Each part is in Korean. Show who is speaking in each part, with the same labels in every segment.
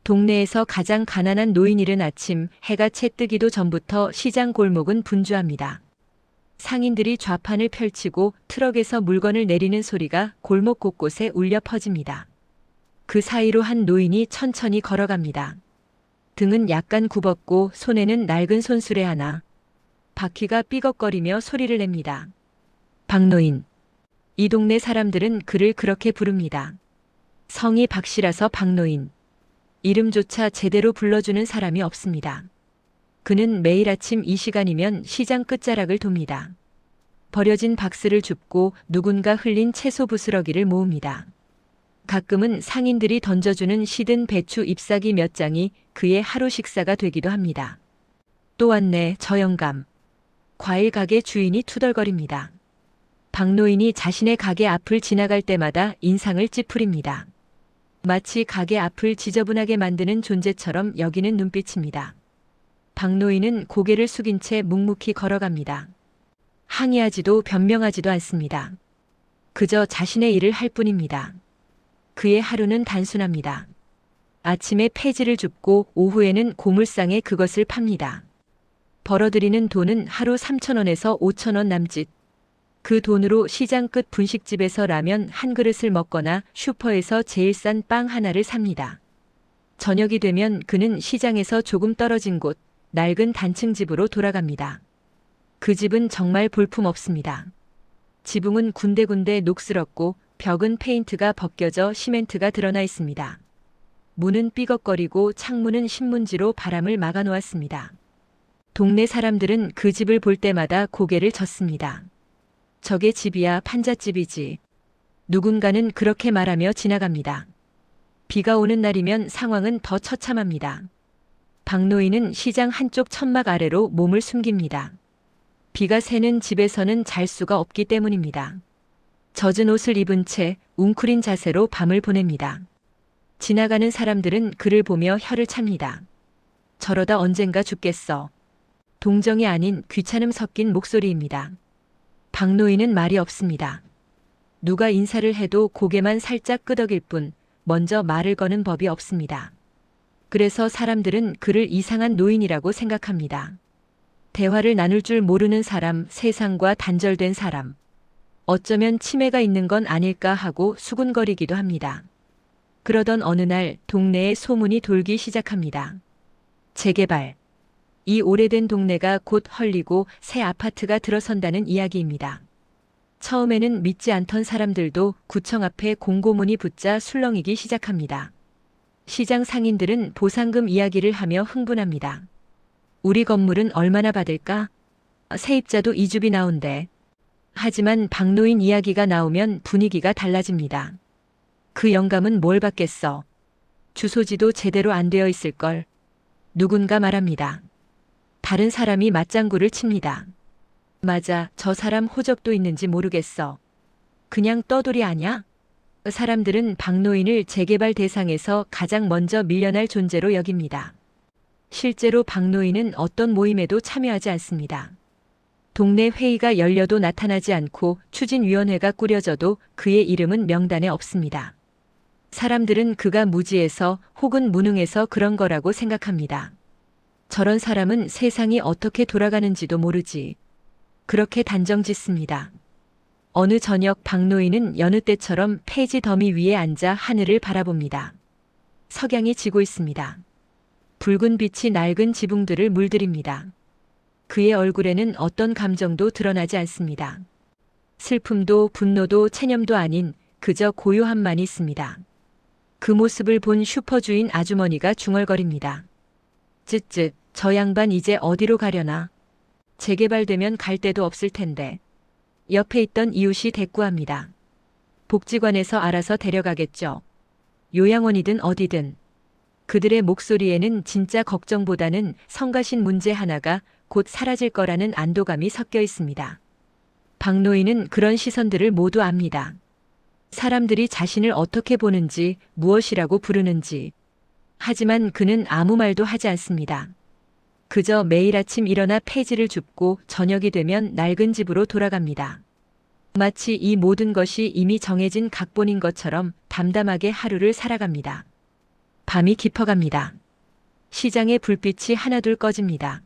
Speaker 1: 동네에서 가장 가난한 노인 이른 아침 해가 채 뜨기도 전부터 시장 골목은 분주합니다. 상인들이 좌판을 펼치고 트럭에서 물건을 내리는 소리가 골목 곳곳에 울려 퍼집니다. 그 사이로 한 노인이 천천히 걸어갑니다. 등은 약간 굽었고 손에는 낡은 손수레 하나. 바퀴가 삐걱거리며 소리를 냅니다. 박노인. 이 동네 사람들은 그를 그렇게 부릅니다. 성이 박씨라서 박노인. 이름조차 제대로 불러주는 사람이 없습니다. 그는 매일 아침 이 시간이면 시장 끝자락을 돕니다. 버려진 박스를 줍고 누군가 흘린 채소 부스러기를 모읍니다. 가끔은 상인들이 던져주는 시든 배추 잎사귀 몇 장이 그의 하루 식사가 되기도 합니다. 또 왔네, 저 영감. 과일 가게 주인이 투덜거립니다. 박노인이 자신의 가게 앞을 지나갈 때마다 인상을 찌푸립니다. 마치 가게 앞을 지저분하게 만드는 존재처럼 여기는 눈빛입니다. 박노인은 고개를 숙인 채 묵묵히 걸어갑니다. 항의하지도 변명하지도 않습니다. 그저 자신의 일을 할 뿐입니다. 그의 하루는 단순합니다. 아침에 폐지를 줍고 오후에는 고물상에 그것을 팝니다. 벌어들이는 돈은 하루 3,000원에서 5,000원 남짓. 그 돈으로 시장 끝 분식집에서 라면 한 그릇을 먹거나 슈퍼에서 제일 싼 빵 하나를 삽니다. 저녁이 되면 그는 시장에서 조금 떨어진 곳, 낡은 단층 집으로 돌아갑니다. 그 집은 정말 볼품없습니다. 지붕은 군데군데 녹슬었고 벽은 페인트가 벗겨져 시멘트가 드러나 있습니다. 문은 삐걱거리고 창문은 신문지로 바람을 막아 놓았습니다. 동네 사람들은 그 집을 볼 때마다 고개를 젓습니다. 저게 집이야 판잣집이지. 누군가는 그렇게 말하며 지나갑니다. 비가 오는 날이면 상황은 더 처참합니다. 박노인은 시장 한쪽 천막 아래로 몸을 숨깁니다. 비가 새는 집에서는 잘 수가 없기 때문입니다. 젖은 옷을 입은 채 웅크린 자세로 밤을 보냅니다. 지나가는 사람들은 그를 보며 혀를 찹니다. 저러다 언젠가 죽겠어. 동정이 아닌 귀찮음 섞인 목소리입니다. 박노인은 말이 없습니다. 누가 인사를 해도 고개만 살짝 끄덕일 뿐 먼저 말을 거는 법이 없습니다. 그래서 사람들은 그를 이상한 노인이라고 생각합니다. 대화를 나눌 줄 모르는 사람, 세상과 단절된 사람. 어쩌면 치매가 있는 건 아닐까 하고 수군거리기도 합니다. 그러던 어느 날 동네에 소문이 돌기 시작합니다. 재개발. 이 오래된 동네가 곧 헐리고 새 아파트가 들어선다는 이야기입니다. 처음에는 믿지 않던 사람들도 구청 앞에 공고문이 붙자 술렁이기 시작합니다. 시장 상인들은 보상금 이야기를 하며 흥분합니다. 우리 건물은 얼마나 받을까? 세입자도 2줍이 나온대. 하지만 박노인 이야기가 나오면 분위기가 달라집니다. 그 영감은 뭘 받겠어? 주소지도 제대로 안 되어 있을걸. 누군가 말합니다. 다른 사람이 맞장구를 칩니다. 맞아, 저 사람 호적도 있는지 모르겠어. 그냥 떠돌이 아냐? 사람들은 박노인을 재개발 대상에서 가장 먼저 밀려날 존재로 여깁니다. 실제로 박노인은 어떤 모임에도 참여하지 않습니다. 동네 회의가 열려도 나타나지 않고 추진위원회가 꾸려져도 그의 이름은 명단에 없습니다. 사람들은 그가 무지해서 혹은 무능해서 그런 거라고 생각합니다. 저런 사람은 세상이 어떻게 돌아가는지도 모르지. 그렇게 단정짓습니다. 어느 저녁 박노인은 여느 때처럼 폐지 더미 위에 앉아 하늘을 바라봅니다. 석양이 지고 있습니다. 붉은 빛이 낡은 지붕들을 물들입니다. 그의 얼굴에는 어떤 감정도 드러나지 않습니다. 슬픔도 분노도 체념도 아닌 그저 고요함만 있습니다. 그 모습을 본 슈퍼주인 아주머니가 중얼거립니다. 쯧쯧, 저 양반 이제 어디로 가려나? 재개발되면 갈 데도 없을 텐데. 옆에 있던 이웃이 대꾸합니다. 복지관에서 알아서 데려가겠죠. 요양원이든 어디든. 그들의 목소리에는 진짜 걱정보다는 성가신 문제 하나가 곧 사라질 거라는 안도감이 섞여 있습니다. 박노인은 그런 시선들을 모두 압니다. 사람들이 자신을 어떻게 보는지, 무엇이라고 부르는지. 하지만 그는 아무 말도 하지 않습니다. 그저 매일 아침 일어나 폐지를 줍고 저녁이 되면 낡은 집으로 돌아갑니다. 마치 이 모든 것이 이미 정해진 각본인 것처럼 담담하게 하루를 살아갑니다. 밤이 깊어갑니다. 시장의 불빛이 하나둘 꺼집니다.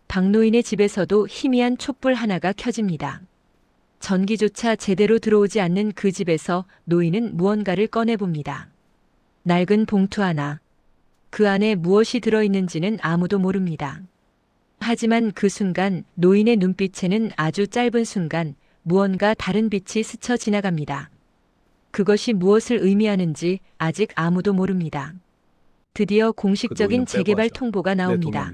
Speaker 1: 박노인의 집에서도 희미한 촛불 하나가 켜집니다. 전기조차 제대로 들어오지 않는 그 집에서 노인은 무언가를 꺼내봅니다. 낡은 봉투 하나. 그 안에 무엇이 들어있는지는 아무도 모릅니다. 하지만 그 순간 노인의 눈빛에는 아주 짧은 순간 무언가 다른 빛이 스쳐 지나갑니다. 그것이 무엇을 의미하는지 아직 아무도 모릅니다. 드디어 공식적인 재개발 통보가 나옵니다.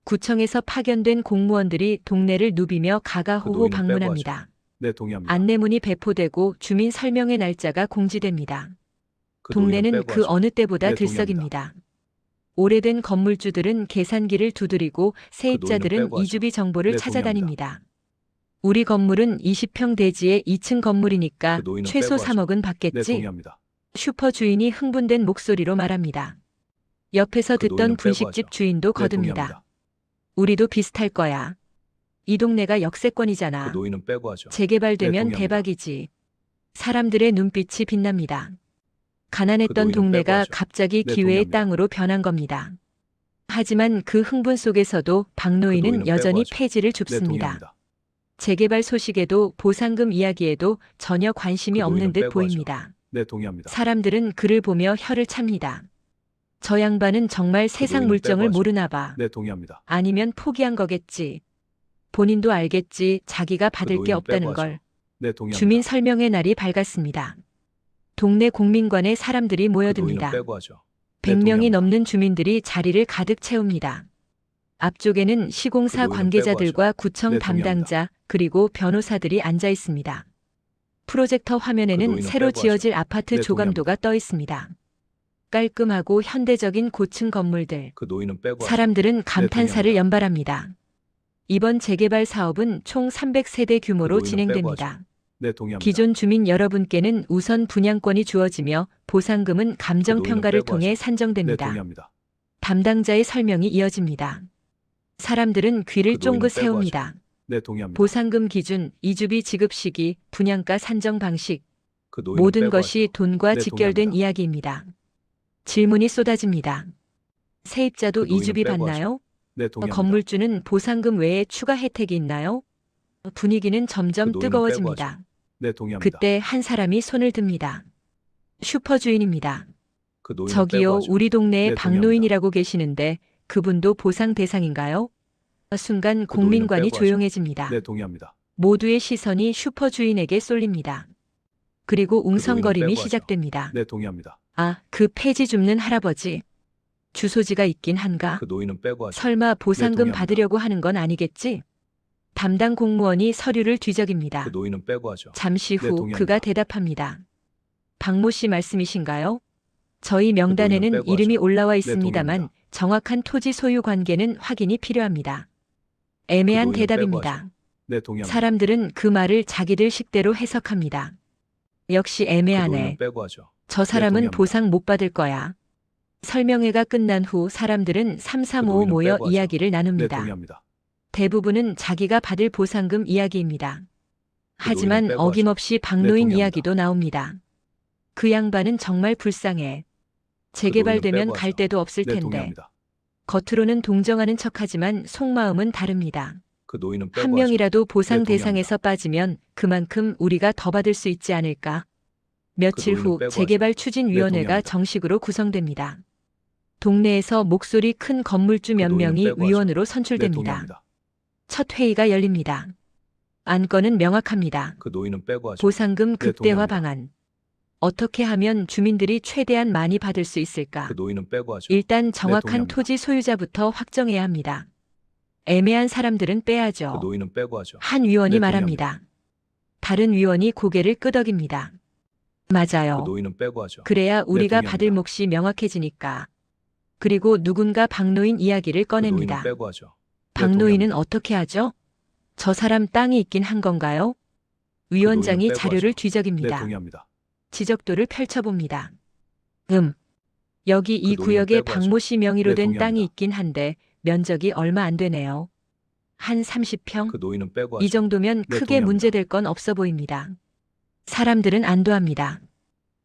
Speaker 1: 구청에서 파견된 공무원들이 동네를 누비며 가가호호 방문합니다.
Speaker 2: 네, 동의합니다.
Speaker 1: 안내문이 배포되고 주민 설명의 날짜가 공지됩니다. 동네는 그 어느 때보다
Speaker 2: 네,
Speaker 1: 들썩입니다. 오래된 건물주들은 계산기를 두드리고 세입자들은
Speaker 2: 빼고 하죠.
Speaker 1: 이주비 정보를
Speaker 2: 네,
Speaker 1: 찾아다닙니다. 우리 건물은 20평 대지의 2층 건물이니까
Speaker 2: 그 노인은
Speaker 1: 최소
Speaker 2: 빼고 하죠.
Speaker 1: 3억은
Speaker 2: 네,
Speaker 1: 받겠지.
Speaker 2: 동의합니다.
Speaker 1: 슈퍼 주인이 흥분된 목소리로 말합니다. 옆에서
Speaker 2: 그
Speaker 1: 듣던
Speaker 2: 노인은 빼고
Speaker 1: 분식집
Speaker 2: 하죠.
Speaker 1: 주인도
Speaker 2: 네,
Speaker 1: 거듭니다.
Speaker 2: 동의합니다.
Speaker 1: 우리도 비슷할 거야. 이 동네가 역세권이잖아.
Speaker 2: 그 노인은 빼고 하죠.
Speaker 1: 재개발되면
Speaker 2: 네, 동의합니다.
Speaker 1: 대박이지. 사람들의 눈빛이 빛납니다. 가난했던
Speaker 2: 그 노인은
Speaker 1: 동네가
Speaker 2: 빼고 하죠.
Speaker 1: 갑자기
Speaker 2: 네,
Speaker 1: 기회의
Speaker 2: 동의합니다.
Speaker 1: 땅으로 변한 겁니다. 하지만 그 흥분 속에서도 박노인은
Speaker 2: 노인은
Speaker 1: 여전히
Speaker 2: 빼고 하죠.
Speaker 1: 폐지를
Speaker 2: 네,
Speaker 1: 줍습니다.
Speaker 2: 동의합니다.
Speaker 1: 재개발 소식에도 보상금 이야기에도 전혀 관심이
Speaker 2: 그
Speaker 1: 없는
Speaker 2: 노인은
Speaker 1: 듯
Speaker 2: 빼고 하죠.
Speaker 1: 보입니다.
Speaker 2: 네, 동의합니다.
Speaker 1: 사람들은 그를 보며 혀를 찹니다. 저 양반은 정말 세상
Speaker 2: 노인은
Speaker 1: 물정을
Speaker 2: 빼고 하죠.
Speaker 1: 모르나 봐.
Speaker 2: 네, 동의합니다.
Speaker 1: 아니면 포기한 거겠지. 본인도 알겠지. 자기가 받을 게
Speaker 2: 노인은
Speaker 1: 없다는
Speaker 2: 빼고
Speaker 1: 걸.
Speaker 2: 하죠. 네, 동의합니다.
Speaker 1: 주민 설명의 날이 밝았습니다. 동네 공민관에 사람들이
Speaker 2: 그
Speaker 1: 모여듭니다.
Speaker 2: 노인은 빼고 하죠. 네,
Speaker 1: 100명이
Speaker 2: 동의합니다.
Speaker 1: 넘는 주민들이 자리를 가득 채웁니다. 앞쪽에는 시공사
Speaker 2: 그 노인은
Speaker 1: 관계자들과
Speaker 2: 빼고
Speaker 1: 구청
Speaker 2: 네,
Speaker 1: 담당자 그리고 변호사들이 앉아 있습니다. 프로젝터
Speaker 2: 그
Speaker 1: 화면에는
Speaker 2: 노인은
Speaker 1: 새로
Speaker 2: 빼고
Speaker 1: 지어질 아파트
Speaker 2: 네,
Speaker 1: 조감도가 떠 있습니다. 깔끔하고 현대적인 고층 건물들.
Speaker 2: 그 노인은 빼고 하죠.
Speaker 1: 사람들은 감탄사를
Speaker 2: 동의합니다.
Speaker 1: 연발합니다. 이번 재개발 사업은 총 300세대 규모로
Speaker 2: 노인은
Speaker 1: 진행됩니다.
Speaker 2: 네, 동의합니다.
Speaker 1: 기존 주민 여러분께는 우선 분양권이 주어지며 보상금은 감정평가를
Speaker 2: 빼고
Speaker 1: 통해
Speaker 2: 하죠. 네,
Speaker 1: 산정됩니다.
Speaker 2: 동의합니다.
Speaker 1: 담당자의 설명이 이어집니다. 사람들은 귀를
Speaker 2: 그 노인은
Speaker 1: 쫑긋
Speaker 2: 빼고
Speaker 1: 세웁니다.
Speaker 2: 네, 동의합니다.
Speaker 1: 보상금 기준, 이주비 지급 시기, 분양가 산정 방식,
Speaker 2: 그 노인은
Speaker 1: 모든
Speaker 2: 빼고
Speaker 1: 것이
Speaker 2: 하죠.
Speaker 1: 돈과
Speaker 2: 네,
Speaker 1: 직결된
Speaker 2: 동의합니다.
Speaker 1: 이야기입니다. 질문이 쏟아집니다. 세입자도
Speaker 2: 그 노인은
Speaker 1: 이주비
Speaker 2: 빼고
Speaker 1: 받나요?
Speaker 2: 네, 동의합니다.
Speaker 1: 건물주는 보상금 외에 추가 혜택이 있나요? 분위기는 점점
Speaker 2: 그 노인은
Speaker 1: 뜨거워집니다.
Speaker 2: 빼고 네, 동의합니다.
Speaker 1: 그때 한 사람이 손을 듭니다. 슈퍼 주인입니다.
Speaker 2: 그 노인은
Speaker 1: 저기요,
Speaker 2: 빼고 하죠.
Speaker 1: 우리 동네에
Speaker 2: 네,
Speaker 1: 박노인이라고 계시는데 그분도 보상 대상인가요? 순간
Speaker 2: 그 노인은
Speaker 1: 공민관이
Speaker 2: 빼고 하죠.
Speaker 1: 조용해집니다.
Speaker 2: 네, 동의합니다.
Speaker 1: 모두의 시선이 슈퍼 주인에게 쏠립니다. 그리고 웅성거림이
Speaker 2: 빼고 하죠.
Speaker 1: 시작됩니다.
Speaker 2: 네, 동의합니다.
Speaker 1: 아, 그 폐지 줍는 할아버지. 주소지가 있긴 한가?
Speaker 2: 그 노인은 빼고 하죠.
Speaker 1: 설마 보상금
Speaker 2: 동의합니다.
Speaker 1: 받으려고 하는 건 아니겠지? 담당 공무원이 서류를 뒤적입니다.
Speaker 2: 그 노인은 빼고 하죠.
Speaker 1: 잠시
Speaker 2: 네,
Speaker 1: 후
Speaker 2: 동의합니다.
Speaker 1: 그가 대답합니다. 박모 씨 말씀이신가요? 저희 명단에는
Speaker 2: 빼고
Speaker 1: 이름이
Speaker 2: 하죠.
Speaker 1: 올라와
Speaker 2: 네,
Speaker 1: 있습니다만
Speaker 2: 동의합니다.
Speaker 1: 정확한 토지 소유 관계는 확인이 필요합니다. 애매한
Speaker 2: 노인은 빼고
Speaker 1: 대답입니다.
Speaker 2: 하죠. 네, 동의합니다.
Speaker 1: 사람들은 그 말을 자기들 식대로 해석합니다. 역시
Speaker 2: 그
Speaker 1: 애매하네.
Speaker 2: 노인은 빼고 하죠.
Speaker 1: 저 사람은
Speaker 2: 동의합니다.
Speaker 1: 보상 못 받을 거야. 설명회가 끝난 후 사람들은
Speaker 2: 그
Speaker 1: 3355
Speaker 2: 노인은
Speaker 1: 모여
Speaker 2: 빼고 하죠.
Speaker 1: 이야기를
Speaker 2: 네,
Speaker 1: 나눕니다.
Speaker 2: 동의합니다.
Speaker 1: 대부분은 자기가 받을 보상금 이야기입니다. 하지만
Speaker 2: 노인은 빼고
Speaker 1: 어김없이 박노인
Speaker 2: 동의합니다.
Speaker 1: 이야기도 나옵니다. 그 양반은 정말 불쌍해. 재개발되면
Speaker 2: 빼고
Speaker 1: 갈
Speaker 2: 하죠.
Speaker 1: 데도 없을
Speaker 2: 네,
Speaker 1: 텐데.
Speaker 2: 동의합니다.
Speaker 1: 겉으로는 동정하는 척하지만 속마음은 다릅니다.
Speaker 2: 그 노인은 빼고
Speaker 1: 한
Speaker 2: 하죠.
Speaker 1: 명이라도 보상
Speaker 2: 네,
Speaker 1: 대상에서 빠지면 그만큼 우리가 더 받을 수 있지 않을까. 며칠
Speaker 2: 노인은
Speaker 1: 후
Speaker 2: 빼고
Speaker 1: 재개발
Speaker 2: 하죠.
Speaker 1: 추진위원회가
Speaker 2: 네, 동의합니다.
Speaker 1: 정식으로 구성됩니다. 동네에서 목소리 큰 건물주 몇
Speaker 2: 노인은
Speaker 1: 명이
Speaker 2: 빼고 하죠.
Speaker 1: 위원으로
Speaker 2: 네,
Speaker 1: 선출됩니다.
Speaker 2: 동의합니다.
Speaker 1: 첫 회의가 열립니다. 안건은 명확합니다.
Speaker 2: 그 노인은 빼고 하죠.
Speaker 1: 보상금 극대화
Speaker 2: 동의합니다.
Speaker 1: 방안. 어떻게 하면 주민들이 최대한 많이 받을 수 있을까?
Speaker 2: 그 노인은 빼고 하죠.
Speaker 1: 일단 정확한
Speaker 2: 동의합니다.
Speaker 1: 토지 소유자부터 확정해야 합니다. 애매한 사람들은 빼야죠.
Speaker 2: 그 노인은 빼고 하죠.
Speaker 1: 한 위원이
Speaker 2: 네,
Speaker 1: 말합니다. 다른 위원이 고개를 끄덕입니다. 맞아요.
Speaker 2: 그 노인은 빼고 하죠.
Speaker 1: 그래야 우리가
Speaker 2: 동의합니다.
Speaker 1: 받을 몫이 명확해지니까. 그리고 누군가 박노인 이야기를
Speaker 2: 그 노인은
Speaker 1: 꺼냅니다.
Speaker 2: 빼고 하죠.
Speaker 1: 박노인은
Speaker 2: 동의합니다.
Speaker 1: 어떻게 하죠? 저 사람 땅이 있긴 한 건가요? 위원장이
Speaker 2: 빼고
Speaker 1: 자료를
Speaker 2: 하죠. 네,
Speaker 1: 뒤적입니다.
Speaker 2: 동의합니다.
Speaker 1: 지적도를 펼쳐봅니다. 여기 이
Speaker 2: 그 노인은
Speaker 1: 구역에
Speaker 2: 빼고 하죠.
Speaker 1: 박모 씨 명의로
Speaker 2: 네,
Speaker 1: 된
Speaker 2: 동의합니다.
Speaker 1: 땅이 있긴 한데 면적이 얼마 안 되네요. 한 30평?
Speaker 2: 그 노인은 빼고 하죠.
Speaker 1: 이 정도면
Speaker 2: 네,
Speaker 1: 크게
Speaker 2: 동의합니다.
Speaker 1: 문제될 건 없어 보입니다. 사람들은 안도합니다.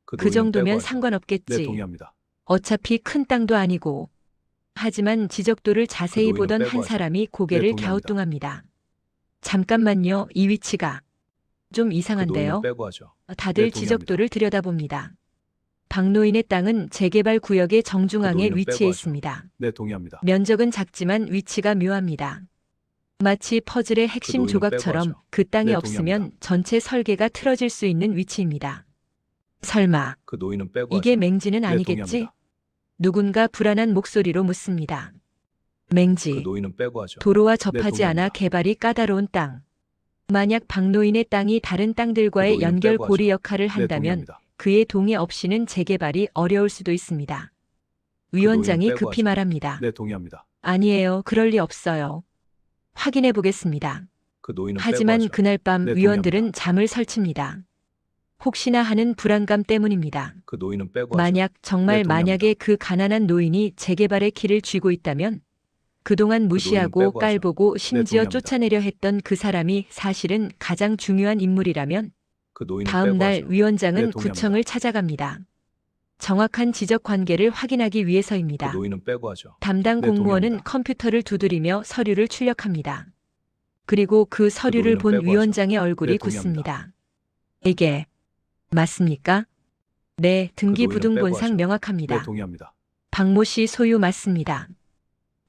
Speaker 1: 그
Speaker 2: 노인은
Speaker 1: 정도면
Speaker 2: 빼고 하죠. 네,
Speaker 1: 상관없겠지.
Speaker 2: 동의합니다.
Speaker 1: 어차피 큰 땅도 아니고. 하지만 지적도를 자세히
Speaker 2: 노인은
Speaker 1: 보던
Speaker 2: 빼고
Speaker 1: 한
Speaker 2: 하죠.
Speaker 1: 사람이
Speaker 2: 네,
Speaker 1: 고개를
Speaker 2: 동의합니다.
Speaker 1: 갸우뚱합니다. 잠깐만요, 이 위치가 좀
Speaker 2: 그 노인은
Speaker 1: 이상한데요.
Speaker 2: 빼고 하죠.
Speaker 1: 다들
Speaker 2: 네, 동의합니다.
Speaker 1: 지적도를 들여다봅니다. 박노인의 땅은 재개발 구역의 정중앙에
Speaker 2: 노인은
Speaker 1: 위치해
Speaker 2: 빼고 하죠.
Speaker 1: 있습니다.
Speaker 2: 네, 동의합니다.
Speaker 1: 면적은 작지만 위치가 묘합니다. 마치 퍼즐의 핵심
Speaker 2: 노인은 빼고
Speaker 1: 조각처럼
Speaker 2: 하죠.
Speaker 1: 그 땅이
Speaker 2: 네,
Speaker 1: 없으면
Speaker 2: 동의합니다.
Speaker 1: 전체 설계가 틀어질 수 있는 위치입니다. 설마
Speaker 2: 그 노인은 빼고
Speaker 1: 이게
Speaker 2: 하죠.
Speaker 1: 맹지는
Speaker 2: 네,
Speaker 1: 아니겠지?
Speaker 2: 동의합니다.
Speaker 1: 누군가 불안한 목소리로 묻습니다. 맹지,
Speaker 2: 그 노인은 빼고 하죠.
Speaker 1: 도로와
Speaker 2: 네,
Speaker 1: 접하지 않아
Speaker 2: 동의합니다.
Speaker 1: 개발이 까다로운 땅. 만약 박노인의 땅이 다른 땅들과의
Speaker 2: 노인은
Speaker 1: 연결
Speaker 2: 빼고
Speaker 1: 고리
Speaker 2: 하죠.
Speaker 1: 역할을
Speaker 2: 네,
Speaker 1: 한다면
Speaker 2: 동의합니다.
Speaker 1: 그의 동의 없이는 재개발이 어려울 수도 있습니다. 위원장이
Speaker 2: 노인은 빼고
Speaker 1: 급히
Speaker 2: 하죠.
Speaker 1: 말합니다.
Speaker 2: 네, 동의합니다.
Speaker 1: 아니에요. 그럴 리 없어요. 확인해 보겠습니다.
Speaker 2: 그 노인은
Speaker 1: 하지만
Speaker 2: 빼고 하죠.
Speaker 1: 그날 밤
Speaker 2: 네,
Speaker 1: 위원들은
Speaker 2: 동의합니다.
Speaker 1: 잠을 설칩니다. 혹시나 하는 불안감 때문입니다.
Speaker 2: 그 노인은 빼고 하죠.
Speaker 1: 만약 정말
Speaker 2: 네, 동의합니다.
Speaker 1: 만약에 그 가난한 노인이 재개발의 길을 쥐고 있다면 그동안 무시하고
Speaker 2: 빼고 하죠.
Speaker 1: 깔보고 심지어
Speaker 2: 동의합니다.
Speaker 1: 쫓아내려 했던 그 사람이 사실은 가장 중요한 인물이라면
Speaker 2: 그 노인은
Speaker 1: 다음
Speaker 2: 빼고
Speaker 1: 날
Speaker 2: 하죠.
Speaker 1: 위원장은
Speaker 2: 네, 동의합니다.
Speaker 1: 구청을 찾아갑니다. 정확한 지적 관계를 확인하기
Speaker 2: 그
Speaker 1: 위해서입니다.
Speaker 2: 노인은 빼고 하죠.
Speaker 1: 담당
Speaker 2: 네,
Speaker 1: 공무원은
Speaker 2: 동의합니다.
Speaker 1: 컴퓨터를 두드리며 서류를 출력합니다. 그리고 그 서류를
Speaker 2: 노인은
Speaker 1: 본
Speaker 2: 빼고 하죠.
Speaker 1: 위원장의 얼굴이
Speaker 2: 네, 동의합니다.
Speaker 1: 굳습니다. 이게 맞습니까? 네, 등기부등본상
Speaker 2: 빼고 하죠.
Speaker 1: 명확합니다.
Speaker 2: 네, 동의합니다.
Speaker 1: 박모 씨 소유 맞습니다.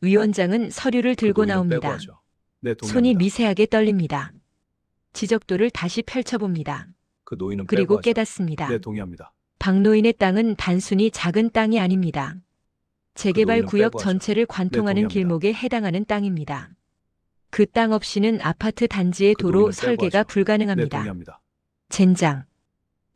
Speaker 1: 위원장은 서류를 들고
Speaker 2: 그 노인은 빼고
Speaker 1: 나옵니다.
Speaker 2: 하죠. 네, 동의합니다.
Speaker 1: 손이 미세하게 떨립니다. 지적도를 다시 펼쳐봅니다.
Speaker 2: 그 노인은
Speaker 1: 그리고
Speaker 2: 빼고 하죠.
Speaker 1: 깨닫습니다.
Speaker 2: 네, 동의합니다.
Speaker 1: 박노인의 땅은 단순히 작은 땅이 아닙니다. 재개발
Speaker 2: 노인은
Speaker 1: 구역
Speaker 2: 빼고 하죠.
Speaker 1: 전체를 관통하는
Speaker 2: 동의합니다.
Speaker 1: 길목에 해당하는 땅입니다. 그 땅 없이는 아파트 단지의
Speaker 2: 그
Speaker 1: 도로
Speaker 2: 노인은 빼고
Speaker 1: 설계가
Speaker 2: 하죠. 네,
Speaker 1: 불가능합니다.
Speaker 2: 동의합니다.
Speaker 1: 젠장.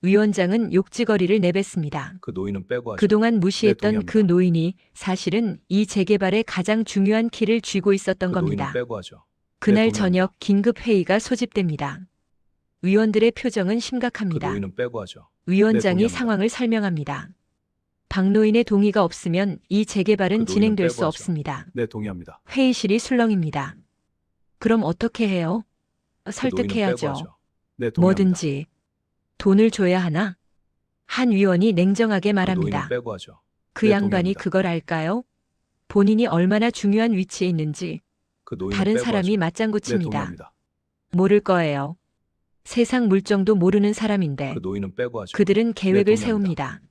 Speaker 1: 위원장은 욕지거리를 내뱉습니다.
Speaker 2: 그 노인은 빼고 하죠.
Speaker 1: 그동안 무시했던
Speaker 2: 네,
Speaker 1: 그
Speaker 2: 동의합니다.
Speaker 1: 노인이 사실은 이 재개발의 가장 중요한 키를 쥐고 있었던
Speaker 2: 그
Speaker 1: 겁니다.
Speaker 2: 노인은 빼고 하죠.
Speaker 1: 그날
Speaker 2: 동의합니다.
Speaker 1: 저녁 긴급 회의가 소집됩니다. 위원들의 표정은
Speaker 2: 그
Speaker 1: 심각합니다.
Speaker 2: 노인은 빼고 하죠.
Speaker 1: 위원장이
Speaker 2: 동의합니다.
Speaker 1: 상황을 설명합니다. 박노인의 동의가 없으면 이 재개발은
Speaker 2: 그 노인은
Speaker 1: 진행될
Speaker 2: 빼고
Speaker 1: 수
Speaker 2: 하죠.
Speaker 1: 없습니다.
Speaker 2: 네, 동의합니다.
Speaker 1: 회의실이 술렁입니다. 그럼 어떻게 해요?
Speaker 2: 그 노인은 빼고
Speaker 1: 설득해야죠.
Speaker 2: 하죠. 네, 동의합니다.
Speaker 1: 뭐든지. 돈을 줘야 하나? 한 위원이 냉정하게
Speaker 2: 그
Speaker 1: 말합니다.
Speaker 2: 노인은 빼고 하죠.
Speaker 1: 그
Speaker 2: 네,
Speaker 1: 양반이
Speaker 2: 동의합니다.
Speaker 1: 그걸 알까요? 본인이 얼마나 중요한 위치에 있는지
Speaker 2: 그 노인은
Speaker 1: 다른
Speaker 2: 빼고
Speaker 1: 사람이
Speaker 2: 하죠.
Speaker 1: 맞장구
Speaker 2: 네,
Speaker 1: 칩니다.
Speaker 2: 동의합니다.
Speaker 1: 모를 거예요. 세상 물정도 모르는 사람인데
Speaker 2: 그 노인은 빼고 하죠.
Speaker 1: 그들은 계획을
Speaker 2: 동의합니다.
Speaker 1: 세웁니다.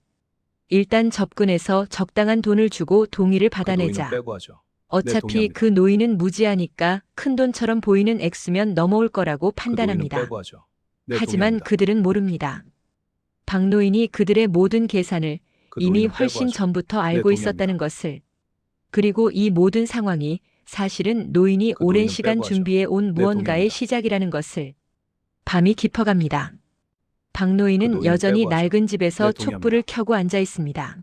Speaker 1: 일단 접근해서 적당한 돈을 주고 동의를
Speaker 2: 그
Speaker 1: 받아내자.
Speaker 2: 노인은 빼고 하죠.
Speaker 1: 어차피
Speaker 2: 동의합니다.
Speaker 1: 그 노인은 무지하니까 큰 돈처럼 보이는 액수면 넘어올 거라고
Speaker 2: 그 노인은
Speaker 1: 판단합니다.
Speaker 2: 빼고 하죠. 네,
Speaker 1: 하지만
Speaker 2: 동의합니다.
Speaker 1: 그들은 모릅니다. 박노인이 그들의 모든 계산을
Speaker 2: 그
Speaker 1: 이미
Speaker 2: 노인은 빼고
Speaker 1: 훨씬
Speaker 2: 하죠.
Speaker 1: 전부터 알고
Speaker 2: 동의합니다.
Speaker 1: 있었다는 것을, 그리고 이 모든 상황이 사실은 노인이
Speaker 2: 그
Speaker 1: 오랜
Speaker 2: 노인은
Speaker 1: 시간
Speaker 2: 빼고 하죠.
Speaker 1: 준비해 온 무언가의
Speaker 2: 동의합니다.
Speaker 1: 시작이라는 것을. 밤이 깊어갑니다. 박노인은
Speaker 2: 그 노인은
Speaker 1: 여전히
Speaker 2: 빼고 하죠.
Speaker 1: 낡은 집에서
Speaker 2: 네, 동의합니다.
Speaker 1: 촛불을 켜고 앉아 있습니다.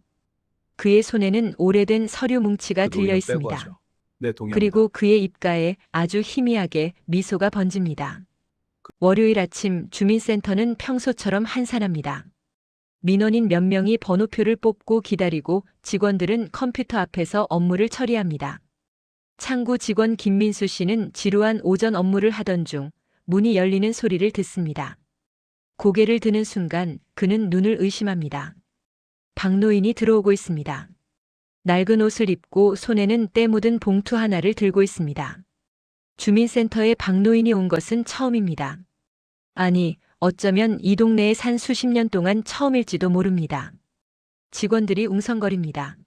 Speaker 1: 그의 손에는 오래된 서류 뭉치가
Speaker 2: 그
Speaker 1: 들려
Speaker 2: 노인은 빼고
Speaker 1: 있습니다.
Speaker 2: 하죠. 네, 동의합니다.
Speaker 1: 그리고 그의 입가에 아주 희미하게 미소가 번집니다. 월요일 아침 주민센터는 평소처럼 한산합니다. 민원인 몇 명이 번호표를 뽑고 기다리고 직원들은 컴퓨터 앞에서 업무를 처리합니다. 창구 직원 김민수 씨는 지루한 오전 업무를 하던 중 문이 열리는 소리를 듣습니다. 고개를 드는 순간 그는 눈을 의심합니다. 박노인이 들어오고 있습니다. 낡은 옷을 입고 손에는 때 묻은 봉투 하나를 들고 있습니다. 주민센터에 박노인이 온 것은 처음입니다. 아니, 어쩌면 이 동네에 산 수십 년 동안 처음일지도 모릅니다. 직원들이 웅성거립니다.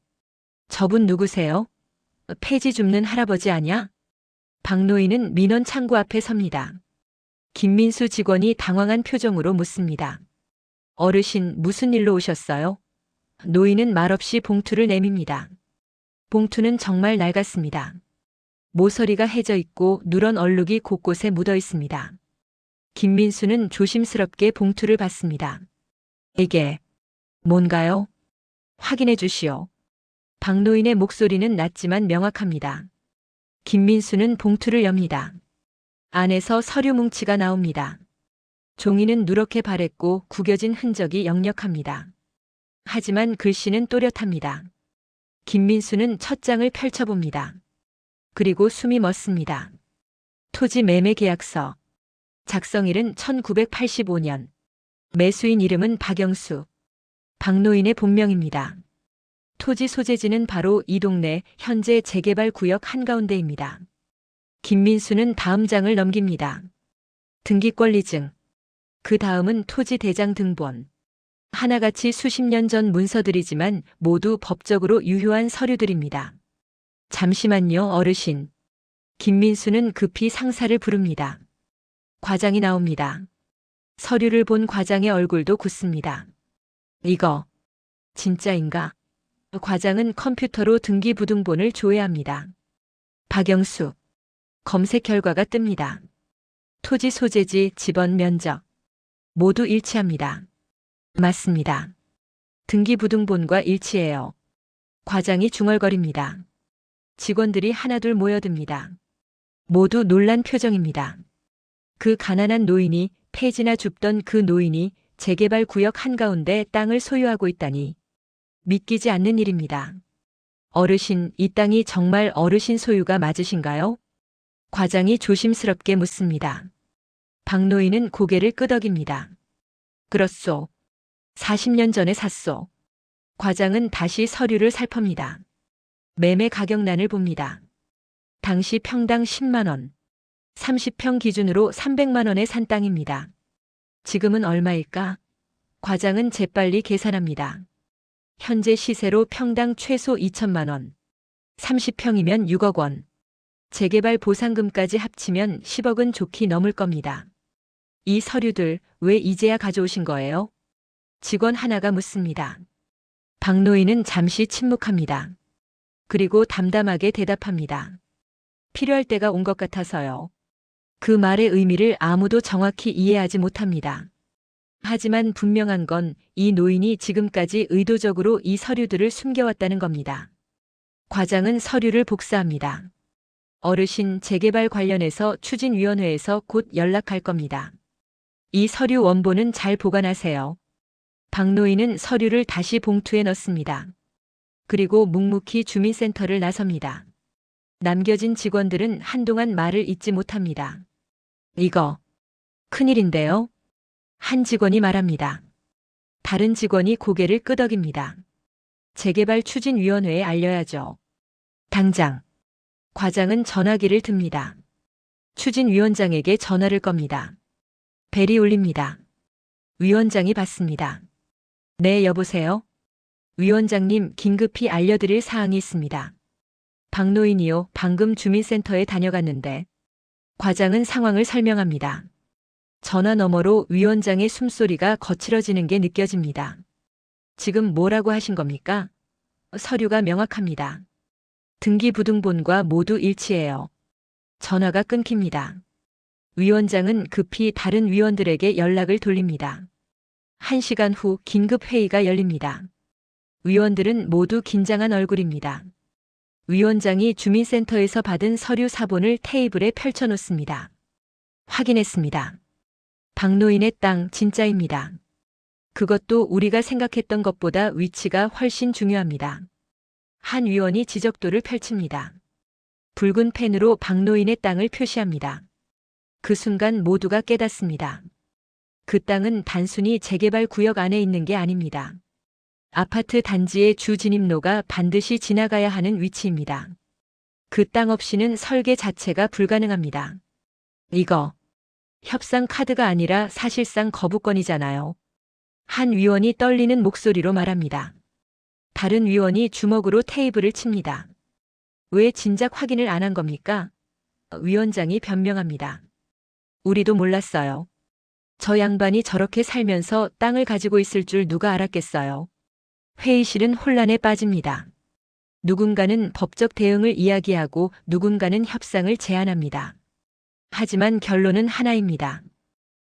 Speaker 1: 저분 누구세요? 폐지 줍는 할아버지 아냐? 박노인은 민원 창구 앞에 섭니다. 김민수 직원이 당황한 표정으로 묻습니다. 어르신, 무슨 일로 오셨어요? 노인은 말없이 봉투를 내밉니다. 봉투는 정말 낡았습니다. 모서리가 해져 있고 누런 얼룩이 곳곳에 묻어 있습니다. 김민수는 조심스럽게 봉투를 받습니다. 이게 뭔가요? 확인해 주시오. 박노인의 목소리는 낮지만 명확합니다. 김민수는 봉투를 엽니다. 안에서 서류 뭉치가 나옵니다. 종이는 누렇게 바랬고 구겨진 흔적이 역력합니다. 하지만 글씨는 또렷합니다. 김민수는 첫 장을 펼쳐봅니다. 그리고 숨이 멎습니다. 토지 매매 계약서. 작성일은 1985년. 매수인 이름은 박영수. 박노인의 본명입니다. 토지 소재지는 바로 이 동네 현재 재개발 구역 한가운데입니다. 김민수는 다음 장을 넘깁니다. 등기권리증. 그 다음은 토지 대장 등본. 하나같이 수십 년 전 문서들이지만 모두 법적으로 유효한 서류들입니다. 잠시만요, 어르신. 김민수는 급히 상사를 부릅니다. 과장이 나옵니다. 서류를 본 과장의 얼굴도 굳습니다. 이거 진짜인가? 과장은 컴퓨터로 등기부등본을 조회합니다. 박영수. 검색 결과가 뜹니다. 토지 소재지, 집원 면적. 모두 일치합니다. 맞습니다. 등기부등본과 일치해요. 과장이 중얼거립니다. 직원들이 하나둘 모여듭니다. 모두 놀란 표정입니다. 그 가난한 노인이, 폐지나 줍던 그 노인이 재개발 구역 한가운데 땅을 소유하고 있다니 믿기지 않는 일입니다. 어르신, 이 땅이 정말 어르신 소유가 맞으신가요? 과장이 조심스럽게 묻습니다. 박 노인은 고개를 끄덕입니다. 그렇소. 40년 전에 샀소. 과장은 다시 서류를 살펴봅니다. 매매 가격란을 봅니다. 당시 평당 10만 원, 30평 기준으로 300만 원에 산 땅입니다. 지금은 얼마일까? 과장은 재빨리 계산합니다. 현재 시세로 평당 최소 2천만 원, 30평이면 6억 원. 재개발 보상금까지 합치면 10억은 좋게 넘을 겁니다. 이 서류들 왜 이제야 가져오신 거예요? 직원 하나가 묻습니다. 박 노인은 잠시 침묵합니다. 그리고 담담하게 대답합니다. 필요할 때가 온 것 같아서요. 그 말의 의미를 아무도 정확히 이해하지 못합니다. 하지만 분명한 건 이 노인이 지금까지 의도적으로 이 서류들을 숨겨왔다는 겁니다. 과장은 서류를 복사합니다. 어르신, 재개발 관련해서 추진위원회에서 곧 연락할 겁니다. 이 서류 원본은 잘 보관하세요. 박 노인은 서류를 다시 봉투에 넣습니다. 그리고 묵묵히 주민센터를 나섭니다. 남겨진 직원들은 한동안 말을 잇지 못합니다. 이거 큰일인데요? 한 직원이 말합니다. 다른 직원이 고개를 끄덕입니다. 재개발 추진위원회에 알려야죠. 당장. 과장은 전화기를 듭니다. 추진위원장에게 전화를 겁니다. 벨이 울립니다. 위원장이 받습니다. 네, 여보세요? 위원장님, 긴급히 알려드릴 사항이 있습니다. 박노인이요, 방금 주민센터에 다녀갔는데. 과장은 상황을 설명합니다. 전화 너머로 위원장의 숨소리가 거칠어지는 게 느껴집니다. 지금 뭐라고 하신 겁니까? 서류가 명확합니다. 등기부등본과 모두 일치해요. 전화가 끊깁니다. 위원장은 급히 다른 위원들에게 연락을 돌립니다. 1시간 후 긴급 회의가 열립니다. 위원들은 모두 긴장한 얼굴입니다. 위원장이 주민센터에서 받은 서류 사본을 테이블에 펼쳐놓습니다. 확인했습니다. 박노인의 땅 진짜입니다. 그것도 우리가 생각했던 것보다 위치가 훨씬 중요합니다. 한 위원이 지적도를 펼칩니다. 붉은 펜으로 박노인의 땅을 표시합니다. 그 순간 모두가 깨닫습니다. 그 땅은 단순히 재개발 구역 안에 있는 게 아닙니다. 아파트 단지의 주 진입로가 반드시 지나가야 하는 위치입니다. 그 땅 없이는 설계 자체가 불가능합니다. 이거 협상 카드가 아니라 사실상 거부권이잖아요. 한 위원이 떨리는 목소리로 말합니다. 다른 위원이 주먹으로 테이블을 칩니다. 왜 진작 확인을 안 한 겁니까? 위원장이 변명합니다. 우리도 몰랐어요. 저 양반이 저렇게 살면서 땅을 가지고 있을 줄 누가 알았겠어요. 회의실은 혼란에 빠집니다. 누군가는 법적 대응을 이야기하고 누군가는 협상을 제안합니다. 하지만 결론은 하나입니다.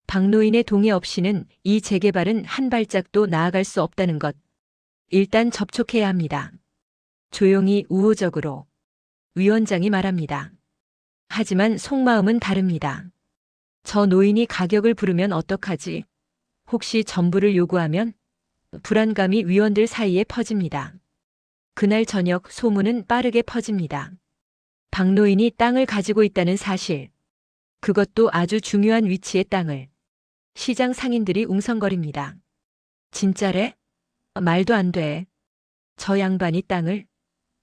Speaker 1: 박노인의 동의 없이는 이 재개발은 한 발짝도 나아갈 수 없다는 것. 일단 접촉해야 합니다. 조용히 우호적으로. 위원장이 말합니다. 하지만 속마음은 다릅니다. 저 노인이 가격을 부르면 어떡하지? 혹시 전부를 요구하면? 불안감이 위원들 사이에 퍼집니다. 그날 저녁 소문은 빠르게 퍼집니다. 박노인이 땅을 가지고 있다는 사실. 그것도 아주 중요한 위치의 땅을. 시장 상인들이 웅성거립니다. 진짜래? 말도 안 돼. 저 양반이 땅을?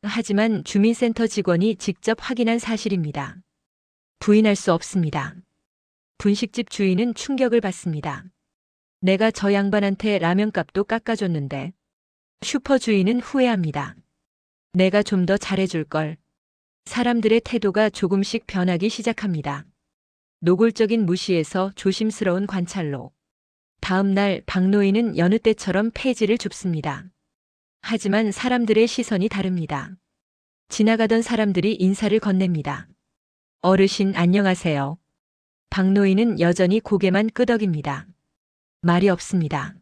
Speaker 1: 하지만 주민센터 직원이 직접 확인한 사실입니다. 부인할 수 없습니다. 분식집 주인은 충격을 받습니다. 내가 저 양반한테 라면값도 깎아줬는데. 슈퍼 주인은 후회합니다. 내가 좀 더 잘해줄 걸. 사람들의 태도가 조금씩 변하기 시작합니다. 노골적인 무시에서 조심스러운 관찰로. 다음 날 박노인은 여느 때처럼 폐지를 줍습니다. 하지만 사람들의 시선이 다릅니다. 지나가던 사람들이 인사를 건넵니다. 어르신 안녕하세요. 박노인은 여전히 고개만 끄덕입니다. 말이 없습니다.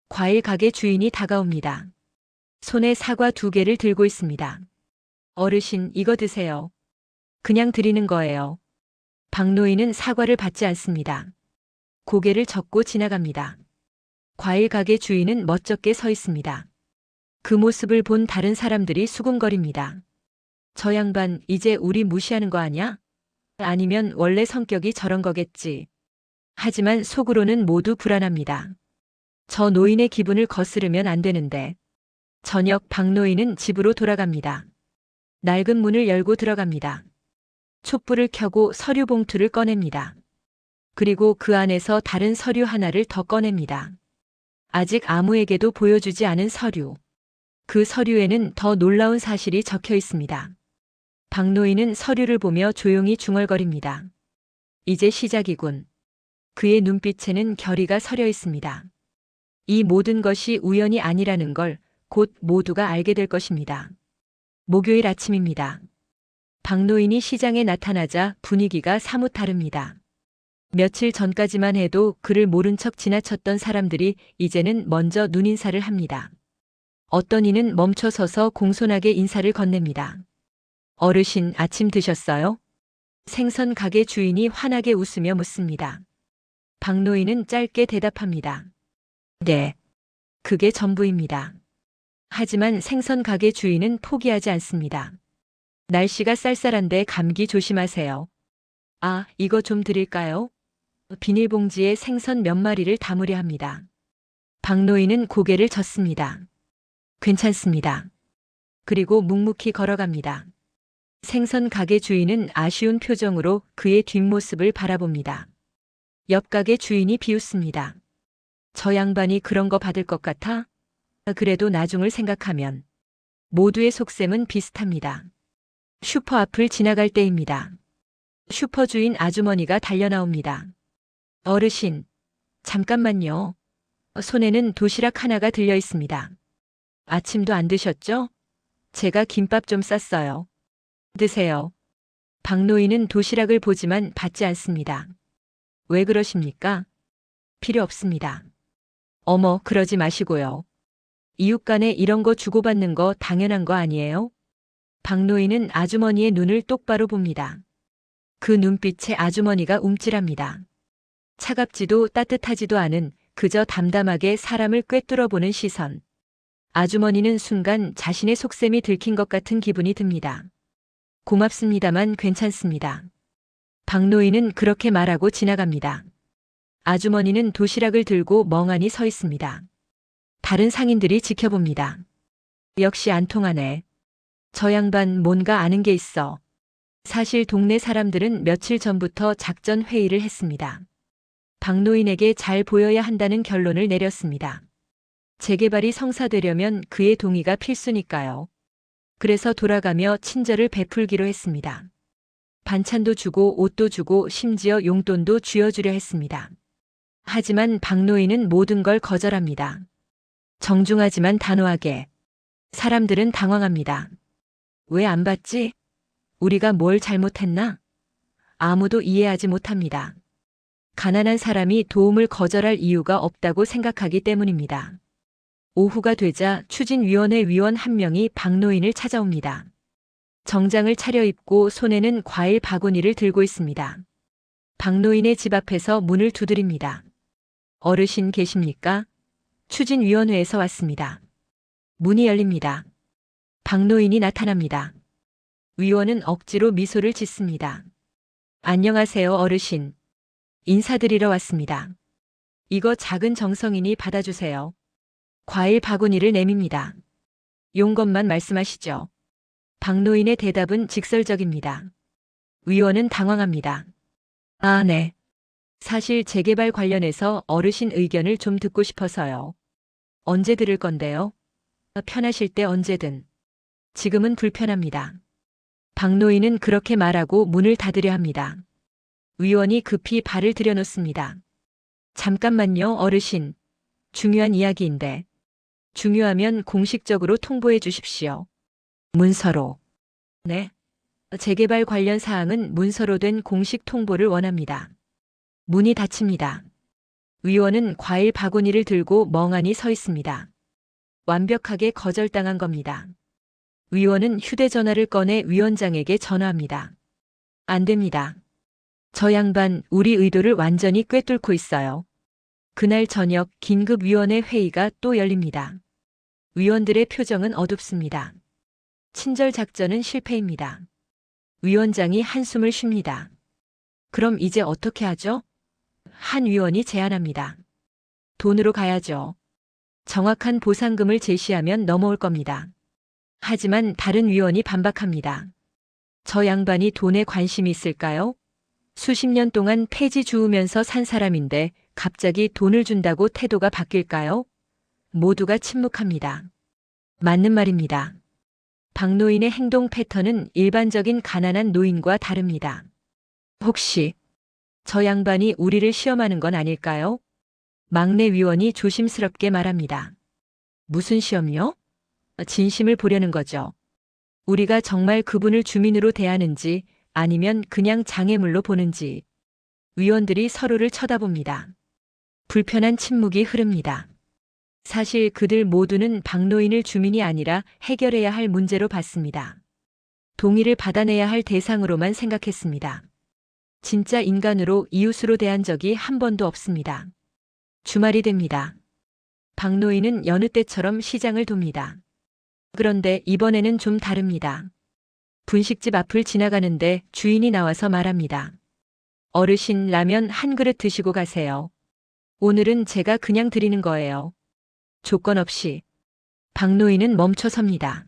Speaker 1: 과일 가게 주인이 다가옵니다. 손에 사과 2개를 들고 있습니다. 어르신 이거 드세요. 그냥 드리는 거예요. 박노인은 사과를 받지 않습니다. 고개를 젓고 지나갑니다. 과일 가게 주인은 멋쩍게 서 있습니다. 그 모습을 본 다른 사람들이 수군거립니다. 저 양반 이제 우리 무시하는 거 아냐? 아니면 원래 성격이 저런 거겠지. 하지만 속으로는 모두 불안합니다. 저 노인의 기분을 거스르면 안 되는데. 저녁 박노인은 집으로 돌아갑니다. 낡은 문을 열고 들어갑니다. 촛불을 켜고 서류 봉투를 꺼냅니다. 그리고 그 안에서 다른 서류 하나를 더 꺼냅니다. 아직 아무에게도 보여주지 않은 서류. 그 서류에는 더 놀라운 사실이 적혀 있습니다. 박노인은 서류를 보며 조용히 중얼거립니다. 이제 시작이군. 그의 눈빛에는 결의가 서려 있습니다. 이 모든 것이 우연이 아니라는 걸 곧 모두가 알게 될 것입니다. 목요일 아침입니다. 박노인이 시장에 나타나자 분위기가 사뭇 다릅니다. 며칠 전까지만 해도 그를 모른 척 지나쳤던 사람들이 이제는 먼저 눈인사를 합니다. 어떤 이는 멈춰서서 공손하게 인사를 건넵니다. 어르신 아침 드셨어요? 생선 가게 주인이 환하게 웃으며 묻습니다. 박노인은 짧게 대답합니다. 네. 그게 전부입니다. 하지만 생선 가게 주인은 포기하지 않습니다. 날씨가 쌀쌀한데 감기 조심하세요. 아, 이거 좀 드릴까요? 비닐봉지에 생선 몇 마리를 담으려 합니다. 박노인은 고개를 젓습니다. 괜찮습니다. 그리고 묵묵히 걸어갑니다. 생선 가게 주인은 아쉬운 표정으로 그의 뒷모습을 바라봅니다. 옆 가게 주인이 비웃습니다. 저 양반이 그런 거 받을 것 같아? 그래도 나중을 생각하면 모두의 속셈은 비슷합니다. 슈퍼 앞을 지나갈 때입니다. 슈퍼 주인 아주머니가 달려나옵니다. 어르신, 잠깐만요. 손에는 도시락 하나가 들려 있습니다. 아침도 안 드셨죠? 제가 김밥 좀 쌌어요. 드세요. 박노인은 도시락을 보지만 받지 않습니다. 왜 그러십니까? 필요 없습니다. 어머, 그러지 마시고요. 이웃 간에 이런 거 주고받는 거 당연한 거 아니에요? 박노인은 아주머니의 눈을 똑바로 봅니다. 그 눈빛에 아주머니가 움찔합니다. 차갑지도 따뜻하지도 않은 그저 담담하게 사람을 꿰뚫어 보는 시선. 아주머니는 순간 자신의 속셈이 들킨 것 같은 기분이 듭니다. 고맙습니다만 괜찮습니다. 박노인은 그렇게 말하고 지나갑니다. 아주머니는 도시락을 들고 멍하니 서 있습니다. 다른 상인들이 지켜봅니다. 역시 안 통하네. 저 양반 뭔가 아는 게 있어. 사실 동네 사람들은 며칠 전부터 작전 회의를 했습니다. 박노인에게 잘 보여야 한다는 결론을 내렸습니다. 재개발이 성사되려면 그의 동의가 필수니까요. 그래서 돌아가며 친절을 베풀기로 했습니다. 반찬도 주고 옷도 주고 심지어 용돈도 쥐어주려 했습니다. 하지만 박노인은 모든 걸 거절합니다. 정중하지만 단호하게. 사람들은 당황합니다. 왜 안 받지? 우리가 뭘 잘못했나? 아무도 이해하지 못합니다. 가난한 사람이 도움을 거절할 이유가 없다고 생각하기 때문입니다. 오후가 되자 추진위원회 위원 한 명이 박노인을 찾아옵니다. 정장을 차려입고 손에는 과일 바구니를 들고 있습니다. 박노인의 집 앞에서 문을 두드립니다. 어르신 계십니까? 추진위원회에서 왔습니다. 문이 열립니다. 박노인이 나타납니다. 위원은 억지로 미소를 짓습니다. 안녕하세요, 어르신. 인사드리러 왔습니다. 이거 작은 정성이니 받아주세요. 과일 바구니를 내밉니다. 용건만 말씀하시죠. 박노인의 대답은 직설적입니다. 위원은 당황합니다. 아, 네. 사실 재개발 관련해서 어르신 의견을 좀 듣고 싶어서요. 언제 들을 건데요? 편하실 때 언제든. 지금은 불편합니다. 박노인은 그렇게 말하고 문을 닫으려 합니다. 위원이 급히 발을 들여놓습니다. 잠깐만요, 어르신. 중요한 이야기인데. 중요하면 공식적으로 통보해 주십시오. 문서로. 네. 재개발 관련 사항은 문서로 된 공식 통보를 원합니다. 문이 닫힙니다. 위원은 과일 바구니를 들고 멍하니 서 있습니다. 완벽하게 거절당한 겁니다. 위원은 휴대전화를 꺼내 위원장에게 전화합니다. 안 됩니다. 저 양반 우리 의도를 완전히 꿰뚫고 있어요. 그날 저녁 긴급위원회 회의가 또 열립니다. 위원들의 표정은 어둡습니다. 친절 작전은 실패입니다. 위원장이 한숨을 쉽니다. 그럼 이제 어떻게 하죠? 한 위원이 제안합니다. 돈으로 가야죠. 정확한 보상금을 제시하면 넘어올 겁니다. 하지만 다른 위원이 반박합니다. 저 양반이 돈에 관심이 있을까요? 수십 년 동안 폐지 주우면서 산 사람인데 갑자기 돈을 준다고 태도가 바뀔까요? 모두가 침묵합니다. 맞는 말입니다. 박노인의 행동 패턴은 일반적인 가난한 노인과 다릅니다. 혹시 저 양반이 우리를 시험하는 건 아닐까요? 막내 위원이 조심스럽게 말합니다. 무슨 시험요? 진심을 보려는 거죠. 우리가 정말 그분을 주민으로 대하는지 아니면 그냥 장애물로 보는지. 위원들이 서로를 쳐다봅니다. 불편한 침묵이 흐릅니다. 사실 그들 모두는 박노인을 주민이 아니라 해결해야 할 문제로 봤습니다. 동의를 받아내야 할 대상으로만 생각했습니다. 진짜 인간으로 이웃으로 대한 적이 한 번도 없습니다. 주말이 됩니다. 박노인은 여느 때처럼 시장을 돕니다. 그런데 이번에는 좀 다릅니다. 분식집 앞을 지나가는데 주인이 나와서 말합니다. 어르신 라면 한 그릇 드시고 가세요. 오늘은 제가 그냥 드리는 거예요. 조건 없이. 박노인은 멈춰 섭니다.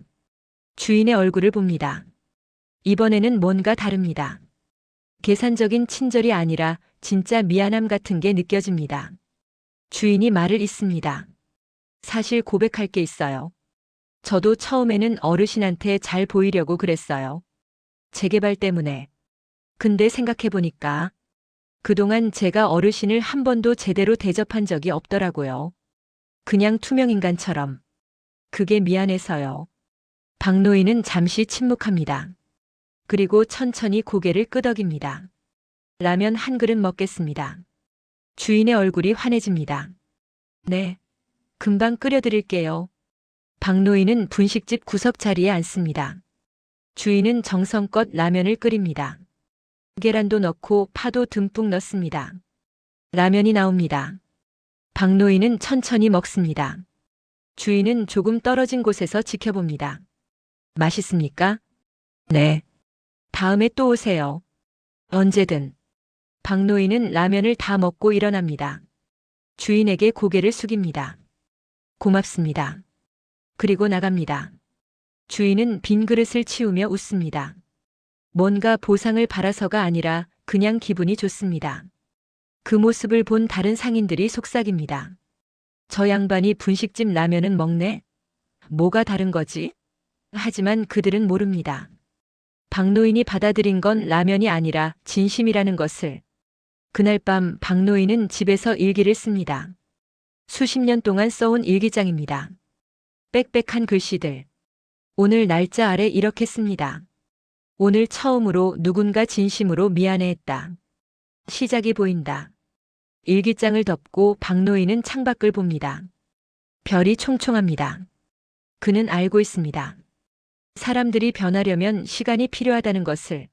Speaker 1: 주인의 얼굴을 봅니다. 이번에는 뭔가 다릅니다. 계산적인 친절이 아니라 진짜 미안함 같은 게 느껴집니다. 주인이 말을 잇습니다. 사실 고백할 게 있어요. 저도 처음에는 어르신한테 잘 보이려고 그랬어요. 재개발 때문에. 근데 생각해보니까 그동안 제가 어르신을 한 번도 제대로 대접한 적이 없더라고요. 그냥 투명인간처럼. 그게 미안해서요. 박노인은 잠시 침묵합니다. 그리고 천천히 고개를 끄덕입니다. 라면 한 그릇 먹겠습니다. 주인의 얼굴이 환해집니다. 네. 금방 끓여드릴게요. 박노인은 분식집 구석 자리에 앉습니다. 주인은 정성껏 라면을 끓입니다. 계란도 넣고 파도 듬뿍 넣습니다. 라면이 나옵니다. 박노인은 천천히 먹습니다. 주인은 조금 떨어진 곳에서 지켜봅니다. 맛있습니까? 네. 다음에 또 오세요. 언제든. 박노인은 라면을 다 먹고 일어납니다. 주인에게 고개를 숙입니다. 고맙습니다. 그리고 나갑니다. 주인은 빈 그릇을 치우며 웃습니다. 뭔가 보상을 바라서가 아니라 그냥 기분이 좋습니다. 그 모습을 본 다른 상인들이 속삭입니다. 저 양반이 분식집 라면은 먹네? 뭐가 다른 거지? 하지만 그들은 모릅니다. 박노인이 받아들인 건 라면이 아니라 진심이라는 것을. 그날 밤 박노인은 집에서 일기를 씁니다. 수십 년 동안 써온 일기장입니다. 빽빽한 글씨들. 오늘 날짜 아래 이렇게 씁니다. 오늘 처음으로 누군가 진심으로 미안해했다. 시작이 보인다. 일기장을 덮고 박노인은 창밖을 봅니다. 별이 총총합니다. 그는 알고 있습니다. 사람들이 변하려면 시간이 필요하다는 것을.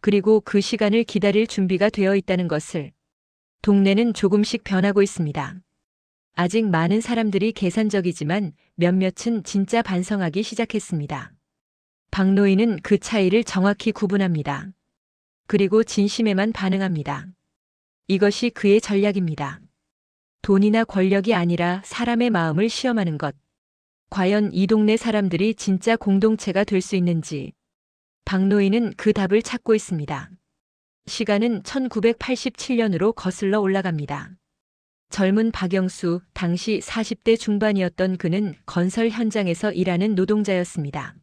Speaker 1: 그리고 그 시간을 기다릴 준비가 되어 있다는 것을. 동네는 조금씩 변하고 있습니다. 아직 많은 사람들이 계산적이지만 몇몇은 진짜 반성하기 시작했습니다. 박노인은 그 차이를 정확히 구분합니다. 그리고 진심에만 반응합니다. 이것이 그의 전략입니다. 돈이나 권력이 아니라 사람의 마음을 시험하는 것. 과연 이 동네 사람들이 진짜 공동체가 될 수 있는지 박노인은 그 답을 찾고 있습니다. 시간은 1987년으로 거슬러 올라갑니다. 젊은 박영수, 당시 40대 중반이었던 그는 건설 현장에서 일하는 노동자였습니다.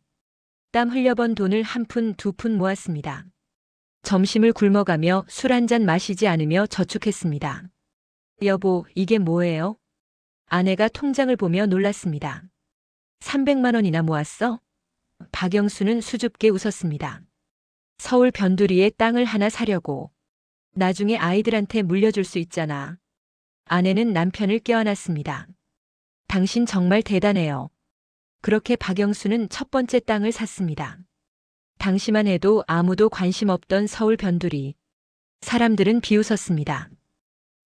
Speaker 1: 땀 흘려번 돈을 한 푼, 두 푼 모았습니다. 점심을 굶어가며 술 한 잔 마시지 않으며 저축했습니다. 여보, 이게 뭐예요? 아내가 통장을 보며 놀랐습니다. 300만 원이나 모았어? 박영수는 수줍게 웃었습니다. 서울 변두리에 땅을 하나 사려고. 나중에 아이들한테 물려줄 수 있잖아. 아내는 남편을 껴안았습니다. 당신 정말 대단해요. 그렇게 박영수는 첫 번째 땅을 샀습니다. 당시만 해도 아무도 관심 없던 서울 변두리. 사람들은 비웃었습니다.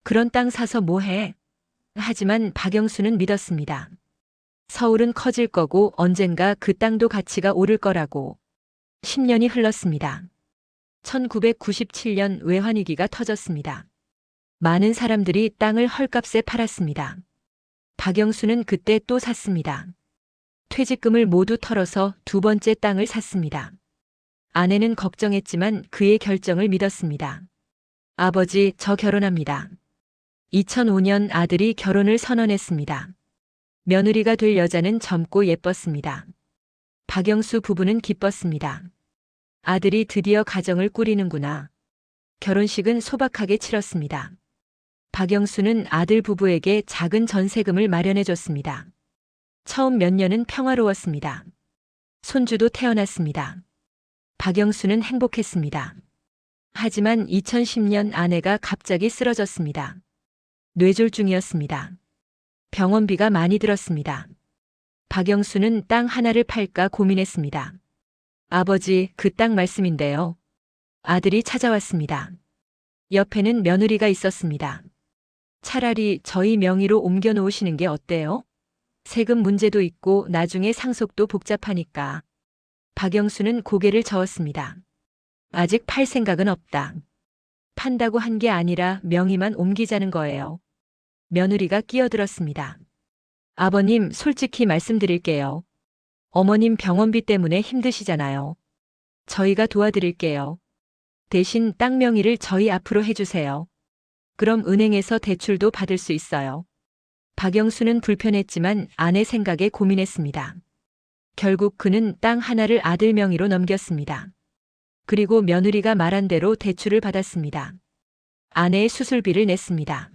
Speaker 1: 그런 땅 사서 뭐해? 하지만 박영수는 믿었습니다. 서울은 커질 거고 언젠가 그 땅도 가치가 오를 거라고. 10년이 흘렀습니다. 1997년 외환위기가 터졌습니다. 많은 사람들이 땅을 헐값에 팔았습니다. 박영수는 그때 또 샀습니다. 퇴직금을 모두 털어서 두 번째 땅을 샀습니다. 아내는 걱정했지만 그의 결정을 믿었습니다. 아버지, 저 결혼합니다. 2005년 아들이 결혼을 선언했습니다. 며느리가 될 여자는 젊고 예뻤습니다. 박영수 부부는 기뻤습니다. 아들이 드디어 가정을 꾸리는구나. 결혼식은 소박하게 치렀습니다. 박영수는 아들 부부에게 작은 전세금을 마련해 줬습니다. 처음 몇 년은 평화로웠습니다. 손주도 태어났습니다. 박영수는 행복했습니다. 하지만 2010년 아내가 갑자기 쓰러졌습니다. 뇌졸중이었습니다. 병원비가 많이 들었습니다. 박영수는 땅 하나를 팔까 고민했습니다. 아버지, 그 땅 말씀인데요. 아들이 찾아왔습니다. 옆에는 며느리가 있었습니다. 차라리 저희 명의로 옮겨 놓으시는 게 어때요? 세금 문제도 있고 나중에 상속도 복잡하니까. 박영수는 고개를 저었습니다. 아직 팔 생각은 없다. 판다고 한 게 아니라 명의만 옮기자는 거예요. 며느리가 끼어들었습니다. 아버님, 솔직히 말씀드릴게요. 어머님 병원비 때문에 힘드시잖아요. 저희가 도와드릴게요. 대신 땅 명의를 저희 앞으로 해주세요. 그럼 은행에서 대출도 받을 수 있어요. 박영수는 불편했지만 아내 생각에 고민했습니다. 결국 그는 땅 하나를 아들 명의로 넘겼습니다. 그리고 며느리가 말한 대로 대출을 받았습니다. 아내의 수술비를 냈습니다.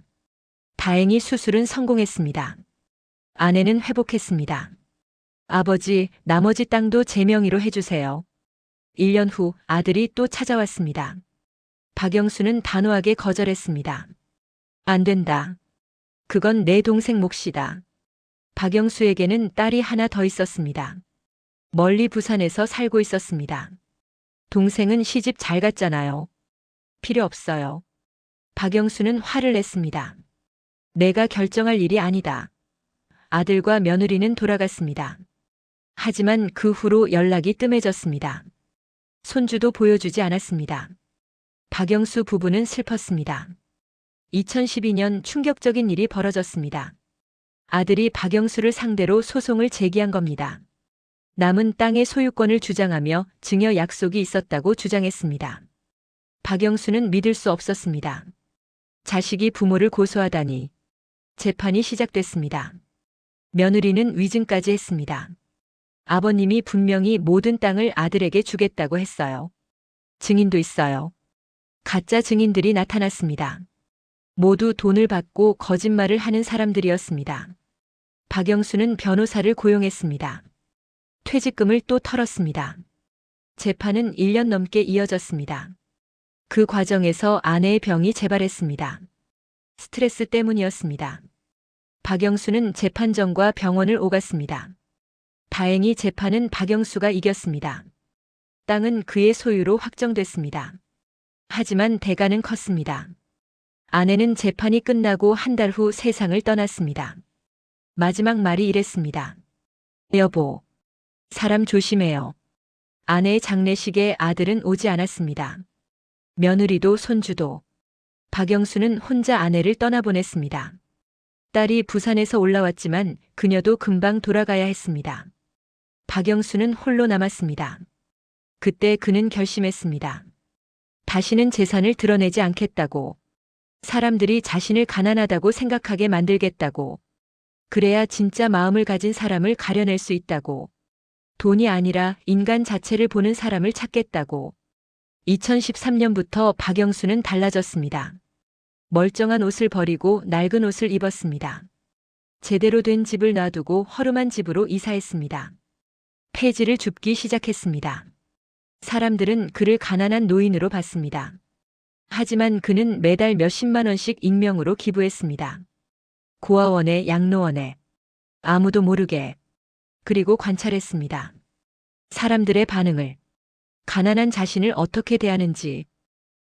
Speaker 1: 다행히 수술은 성공했습니다. 아내는 회복했습니다. 아버지, 나머지 땅도 제 명의로 해주세요. 1년 후 아들이 또 찾아왔습니다. 박영수는 단호하게 거절했습니다. 안 된다. 그건 내 동생 몫이다. 박영수에게는 딸이 하나 더 있었습니다. 멀리 부산에서 살고 있었습니다. 동생은 시집 잘 갔잖아요. 필요 없어요. 박영수는 화를 냈습니다. 내가 결정할 일이 아니다. 아들과 며느리는 돌아갔습니다. 하지만 그 후로 연락이 뜸해졌습니다. 손주도 보여주지 않았습니다. 박영수 부부는 슬펐습니다. 2012년 충격적인 일이 벌어졌습니다. 아들이 박영수를 상대로 소송을 제기한 겁니다. 남은 땅의 소유권을 주장하며 증여 약속이 있었다고 주장했습니다. 박영수는 믿을 수 없었습니다. 자식이 부모를 고소하다니. 재판이 시작됐습니다. 며느리는 위증까지 했습니다. 아버님이 분명히 모든 땅을 아들에게 주겠다고 했어요. 증인도 있어요. 가짜 증인들이 나타났습니다. 모두 돈을 받고 거짓말을 하는 사람들이었습니다. 박영수는 변호사를 고용했습니다. 퇴직금을 또 털었습니다. 재판은 1년 넘게 이어졌습니다. 그 과정에서 아내의 병이 재발했습니다. 스트레스 때문이었습니다. 박영수는 재판정과 병원을 오갔습니다. 다행히 재판은 박영수가 이겼습니다. 땅은 그의 소유로 확정됐습니다. 하지만 대가는 컸습니다. 아내는 재판이 끝나고 한 달 후 세상을 떠났습니다. 마지막 말이 이랬습니다. 여보, 사람 조심해요. 아내의 장례식에 아들은 오지 않았습니다. 며느리도 손주도. 박영수는 혼자 아내를 떠나보냈습니다. 딸이 부산에서 올라왔지만 그녀도 금방 돌아가야 했습니다. 박영수는 홀로 남았습니다. 그때 그는 결심했습니다. 다시는 재산을 드러내지 않겠다고. 사람들이 자신을 가난하다고 생각하게 만들겠다고. 그래야 진짜 마음을 가진 사람을 가려낼 수 있다고. 돈이 아니라 인간 자체를 보는 사람을 찾겠다고. 2013년부터 박영수는 달라졌습니다. 멀쩡한 옷을 버리고 낡은 옷을 입었습니다. 제대로 된 집을 놔두고 허름한 집으로 이사했습니다. 폐지를 줍기 시작했습니다. 사람들은 그를 가난한 노인으로 봤습니다. 하지만 그는 매달 몇십만 원씩 익명으로 기부했습니다. 고아원에, 양로원에. 아무도 모르게. 그리고 관찰했습니다. 사람들의 반응을. 가난한 자신을 어떻게 대하는지.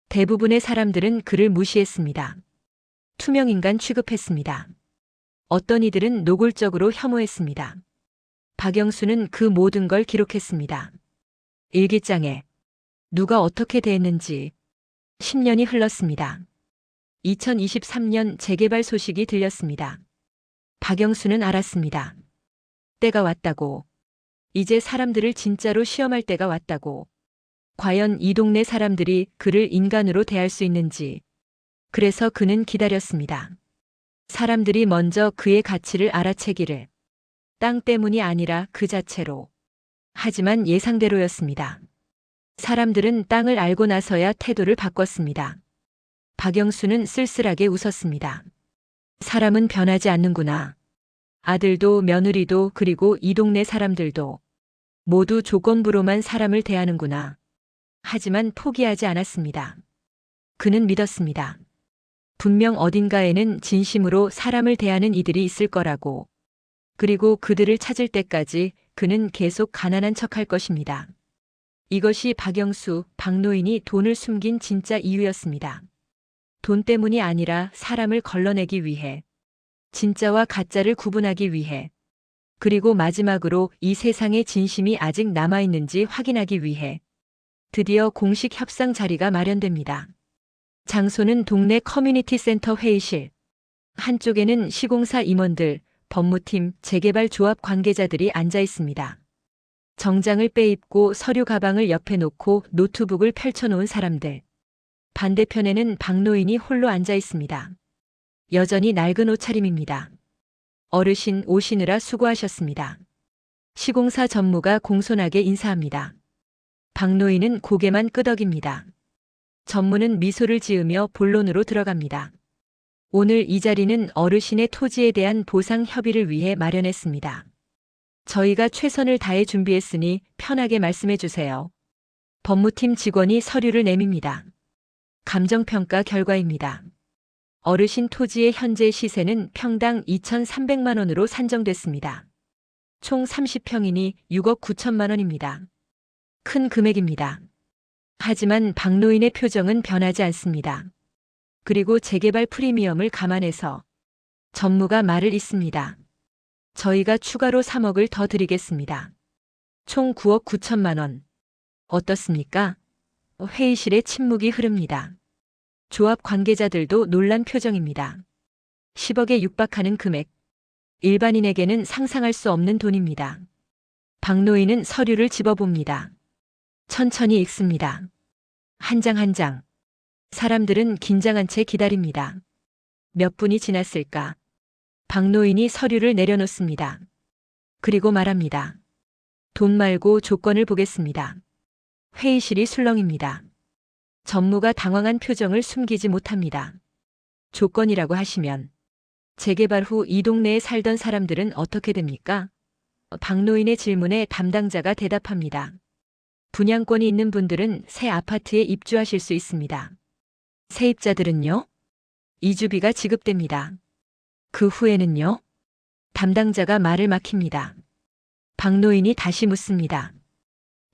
Speaker 1: 대부분의 사람들은 그를 무시했습니다. 투명인간 취급했습니다. 어떤 이들은 노골적으로 혐오했습니다. 박영수는 그 모든 걸 기록했습니다. 일기장에. 누가 어떻게 대했는지. 10년이 흘렀습니다. 2023년 재개발 소식이 들렸습니다. 박영수는 알았습니다. 때가 왔다고. 이제 사람들을 진짜로 시험할 때가 왔다고. 과연 이 동네 사람들이 그를 인간으로 대할 수 있는지. 그래서 그는 기다렸습니다. 사람들이 먼저 그의 가치를 알아채기를. 땅 때문이 아니라 그 자체로. 하지만 예상대로였습니다. 사람들은 땅을 알고 나서야 태도를 바꿨습니다. 박영수는 쓸쓸하게 웃었습니다. 사람은 변하지 않는구나. 아들도 며느리도 그리고 이 동네 사람들도 모두 조건부로만 사람을 대하는구나. 하지만 포기하지 않았습니다. 그는 믿었습니다. 분명 어딘가에는 진심으로 사람을 대하는 이들이 있을 거라고. 그리고 그들을 찾을 때까지 그는 계속 가난한 척할 것입니다. 이것이 박영수, 박노인이 돈을 숨긴 진짜 이유였습니다. 돈 때문이 아니라 사람을 걸러내기 위해. 진짜와 가짜를 구분하기 위해. 그리고 마지막으로 이 세상에 진심이 아직 남아있는지 확인하기 위해. 드디어 공식 협상 자리가 마련됩니다. 장소는 동네 커뮤니티 센터 회의실. 한쪽에는 시공사 임원들, 법무팀, 재개발 조합 관계자들이 앉아 있습니다. 정장을 빼입고 서류 가방을 옆에 놓고 노트북을 펼쳐놓은 사람들. 반대편에는 박노인이 홀로 앉아 있습니다. 여전히 낡은 옷차림입니다. 어르신 오시느라 수고하셨습니다. 시공사 전무가 공손하게 인사합니다. 박노인은 고개만 끄덕입니다. 전무는 미소를 지으며 본론으로 들어갑니다. 오늘 이 자리는 어르신의 토지에 대한 보상 협의를 위해 마련했습니다. 저희가 최선을 다해 준비했으니 편하게 말씀해 주세요. 법무팀 직원이 서류를 내밉니다. 감정평가 결과입니다. 어르신 토지의 현재 시세는 평당 2,300만 원으로 산정됐습니다. 총 30평이니 6억 9천만 원입니다. 큰 금액입니다. 하지만 박노인의 표정은 변하지 않습니다. 그리고 재개발 프리미엄을 감안해서 전무가 말을 잇습니다. 저희가 추가로 3억을 더 드리겠습니다. 총 9억 9천만 원. 어떻습니까? 회의실에 침묵이 흐릅니다. 조합 관계자들도 놀란 표정입니다. 10억에 육박하는 금액. 일반인에게는 상상할 수 없는 돈입니다. 박노인은 서류를 집어봅니다. 천천히 읽습니다. 한 장 한 장. 사람들은 긴장한 채 기다립니다. 몇 분이 지났을까? 박노인이 서류를 내려놓습니다. 그리고 말합니다. 돈 말고 조건을 보겠습니다. 회의실이 술렁입니다. 전무가 당황한 표정을 숨기지 못합니다. 조건이라고 하시면 재개발 후 이 동네에 살던 사람들은 어떻게 됩니까? 박노인의 질문에 담당자가 대답합니다. 분양권이 있는 분들은 새 아파트에 입주하실 수 있습니다. 세입자들은요? 이주비가 지급됩니다. 그 후에는요? 담당자가 말을 막힙니다. 박노인이 다시 묻습니다.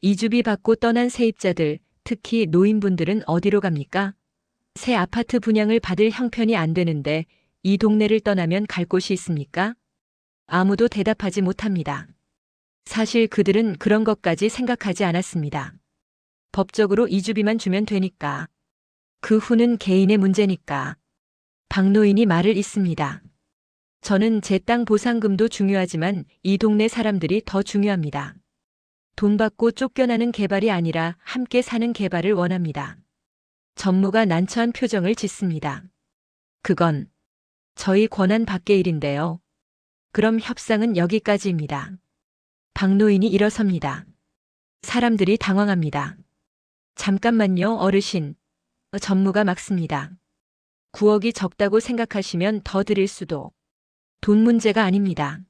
Speaker 1: 이주비 받고 떠난 세입자들, 특히 노인분들은 어디로 갑니까? 새 아파트 분양을 받을 형편이 안 되는데 이 동네를 떠나면 갈 곳이 있습니까? 아무도 대답하지 못합니다. 사실 그들은 그런 것까지 생각하지 않았습니다. 법적으로 이주비만 주면 되니까. 그 후는 개인의 문제니까. 박노인이 말을 잇습니다. 저는 제 땅 보상금도 중요하지만 이 동네 사람들이 더 중요합니다. 돈 받고 쫓겨나는 개발이 아니라 함께 사는 개발을 원합니다. 전무가 난처한 표정을 짓습니다. 그건 저희 권한 밖의 일인데요. 그럼 협상은 여기까지입니다. 박노인이 일어섭니다. 사람들이 당황합니다. 잠깐만요, 어르신. 전무가 막습니다. 9억이 적다고 생각하시면 더 드릴 수도. 돈 문제가 아닙니다.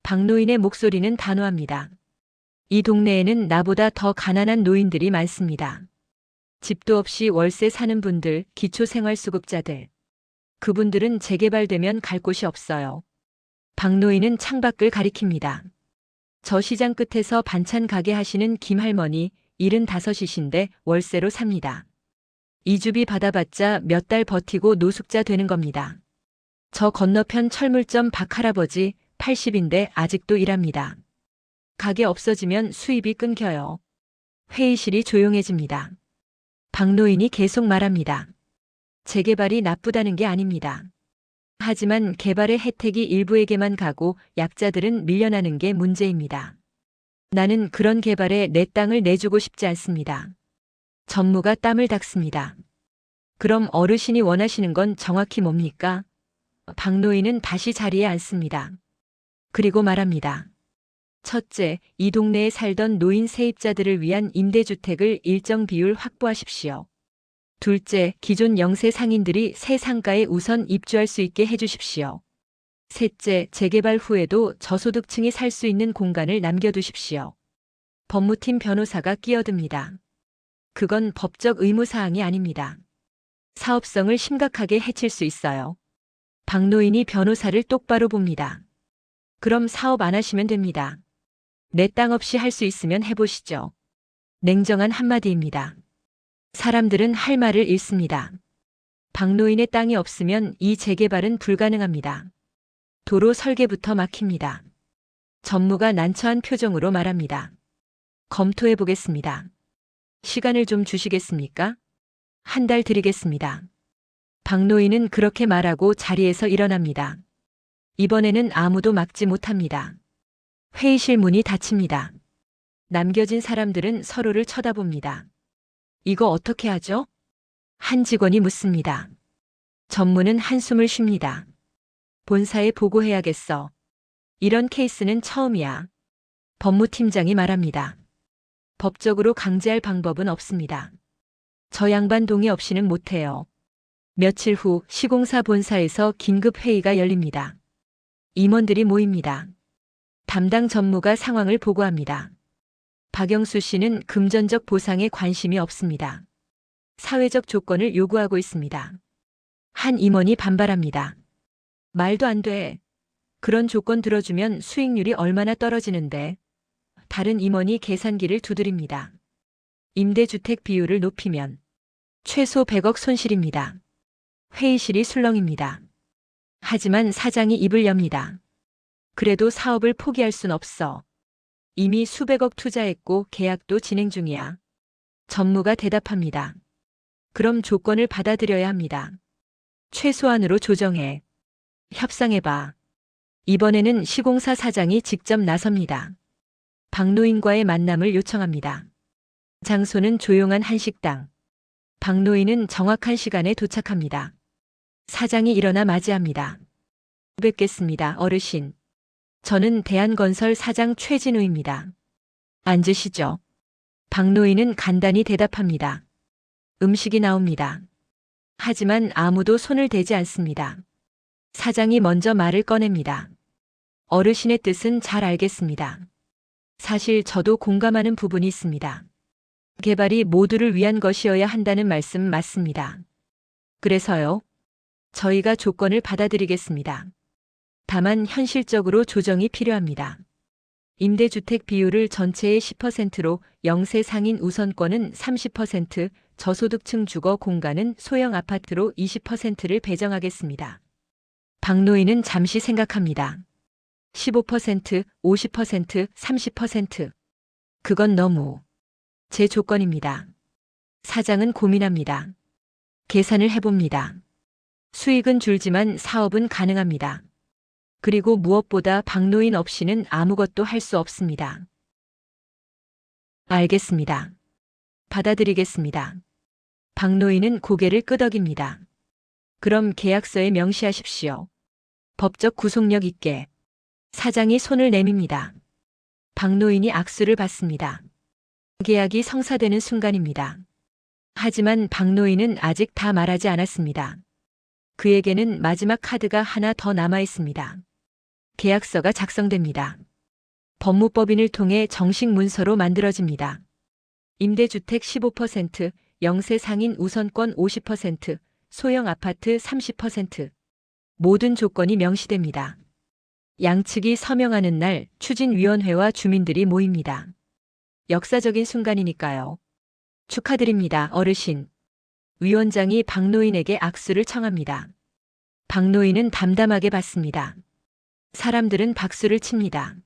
Speaker 1: 박노인의 목소리는 단호합니다. 이 동네에는 나보다 더 가난한 노인들이 많습니다. 집도 없이 월세 사는 분들, 기초생활수급자들. 그분들은 재개발되면 갈 곳이 없어요. 박노인은 창밖을 가리킵니다. 저 시장 끝에서 반찬 가게 하시는 김할머니 75이신데 월세로 삽니다. 이주비 받아봤자 몇 달 버티고 노숙자 되는 겁니다. 저 건너편 철물점 박할아버지 80인데 아직도 일합니다. 가게 없어지면 수입이 끊겨요. 회의실이 조용해집니다. 박노인이 계속 말합니다. 재개발이 나쁘다는 게 아닙니다. 하지만 개발의 혜택이 일부에게만 가고 약자들은 밀려나는 게 문제입니다. 나는 그런 개발에 내 땅을 내주고 싶지 않습니다. 전무가 땀을 닦습니다. 그럼 어르신이 원하시는 건 정확히 뭡니까? 박노인은 다시 자리에 앉습니다. 그리고 말합니다. 첫째, 이 동네에 살던 노인 세입자들을 위한 임대주택을 일정 비율 확보하십시오. 둘째, 기존 영세 상인들이 새 상가에 우선 입주할 수 있게 해주십시오. 셋째, 재개발 후에도 저소득층이 살 수 있는 공간을 남겨두십시오. 법무팀 변호사가 끼어듭니다. 그건 법적 의무사항이 아닙니다. 사업성을 심각하게 해칠 수 있어요. 박노인이 변호사를 똑바로 봅니다. 그럼 사업 안 하시면 됩니다. 내 땅 없이 할 수 있으면 해보시죠. 냉정한 한마디입니다. 사람들은 할 말을 잃습니다. 박노인의 땅이 없으면 이 재개발은 불가능합니다. 도로 설계부터 막힙니다. 전무가 난처한 표정으로 말합니다. 검토해 보겠습니다. 시간을 좀 주시겠습니까? 한 달 드리겠습니다. 박노인은 그렇게 말하고 자리에서 일어납니다. 이번에는 아무도 막지 못합니다. 회의실 문이 닫힙니다. 남겨진 사람들은 서로를 쳐다봅니다. 이거 어떻게 하죠? 한 직원이 묻습니다. 전무는 한숨을 쉽니다. 본사에 보고해야겠어. 이런 케이스는 처음이야. 법무팀장이 말합니다. 법적으로 강제할 방법은 없습니다. 저 양반 동의 없이는 못해요. 며칠 후 시공사 본사에서 긴급 회의가 열립니다. 임원들이 모입니다. 담당 전무가 상황을 보고합니다. 박영수 씨는 금전적 보상에 관심이 없습니다. 사회적 조건을 요구하고 있습니다. 한 임원이 반발합니다. 말도 안 돼. 그런 조건 들어주면 수익률이 얼마나 떨어지는데. 다른 임원이 계산기를 두드립니다. 임대주택 비율을 높이면 최소 100억 손실입니다. 회의실이 술렁입니다. 하지만 사장이 입을 엽니다. 그래도 사업을 포기할 순 없어. 이미 수백억 투자했고 계약도 진행 중이야. 전무가 대답합니다. 그럼 조건을 받아들여야 합니다. 최소한으로 조정해. 협상해봐. 이번에는 시공사 사장이 직접 나섭니다. 박노인과의 만남을 요청합니다. 장소는 조용한 한식당. 박노인은 정확한 시간에 도착합니다. 사장이 일어나 맞이합니다. 뵙겠습니다, 어르신. 저는 대한건설 사장 최진우입니다. 앉으시죠. 박노인은 간단히 대답합니다. 음식이 나옵니다. 하지만 아무도 손을 대지 않습니다. 사장이 먼저 말을 꺼냅니다. 어르신의 뜻은 잘 알겠습니다. 사실 저도 공감하는 부분이 있습니다. 개발이 모두를 위한 것이어야 한다는 말씀 맞습니다. 그래서요. 저희가 조건을 받아들이겠습니다. 다만 현실적으로 조정이 필요합니다. 임대주택 비율을 전체의 10%로 영세 상인 우선권은 30%, 저소득층 주거 공간은 소형 아파트로 20%를 배정하겠습니다. 박노인은 잠시 생각합니다. 15%, 50%, 30%. 그건 너무. 제 조건입니다. 사장은 고민합니다. 계산을 해봅니다. 수익은 줄지만 사업은 가능합니다. 그리고 무엇보다 박노인 없이는 아무것도 할 수 없습니다. 알겠습니다. 받아들이겠습니다. 박노인은 고개를 끄덕입니다. 그럼 계약서에 명시하십시오. 법적 구속력 있게. 사장이 손을 내밉니다. 박노인이 악수를 받습니다. 계약이 성사되는 순간입니다. 하지만 박노인은 아직 다 말하지 않았습니다. 그에게는 마지막 카드가 하나 더 남아 있습니다. 계약서가 작성됩니다. 법무법인을 통해 정식 문서로 만들어집니다. 임대주택 15%, 영세 상인 우선권 50%, 소형 아파트 30%. 모든 조건이 명시됩니다. 양측이 서명하는 날 추진위원회와 주민들이 모입니다. 역사적인 순간이니까요. 축하드립니다, 어르신. 위원장이 박노인에게 악수를 청합니다. 박노인은 담담하게 받습니다. 사람들은 박수를 칩니다.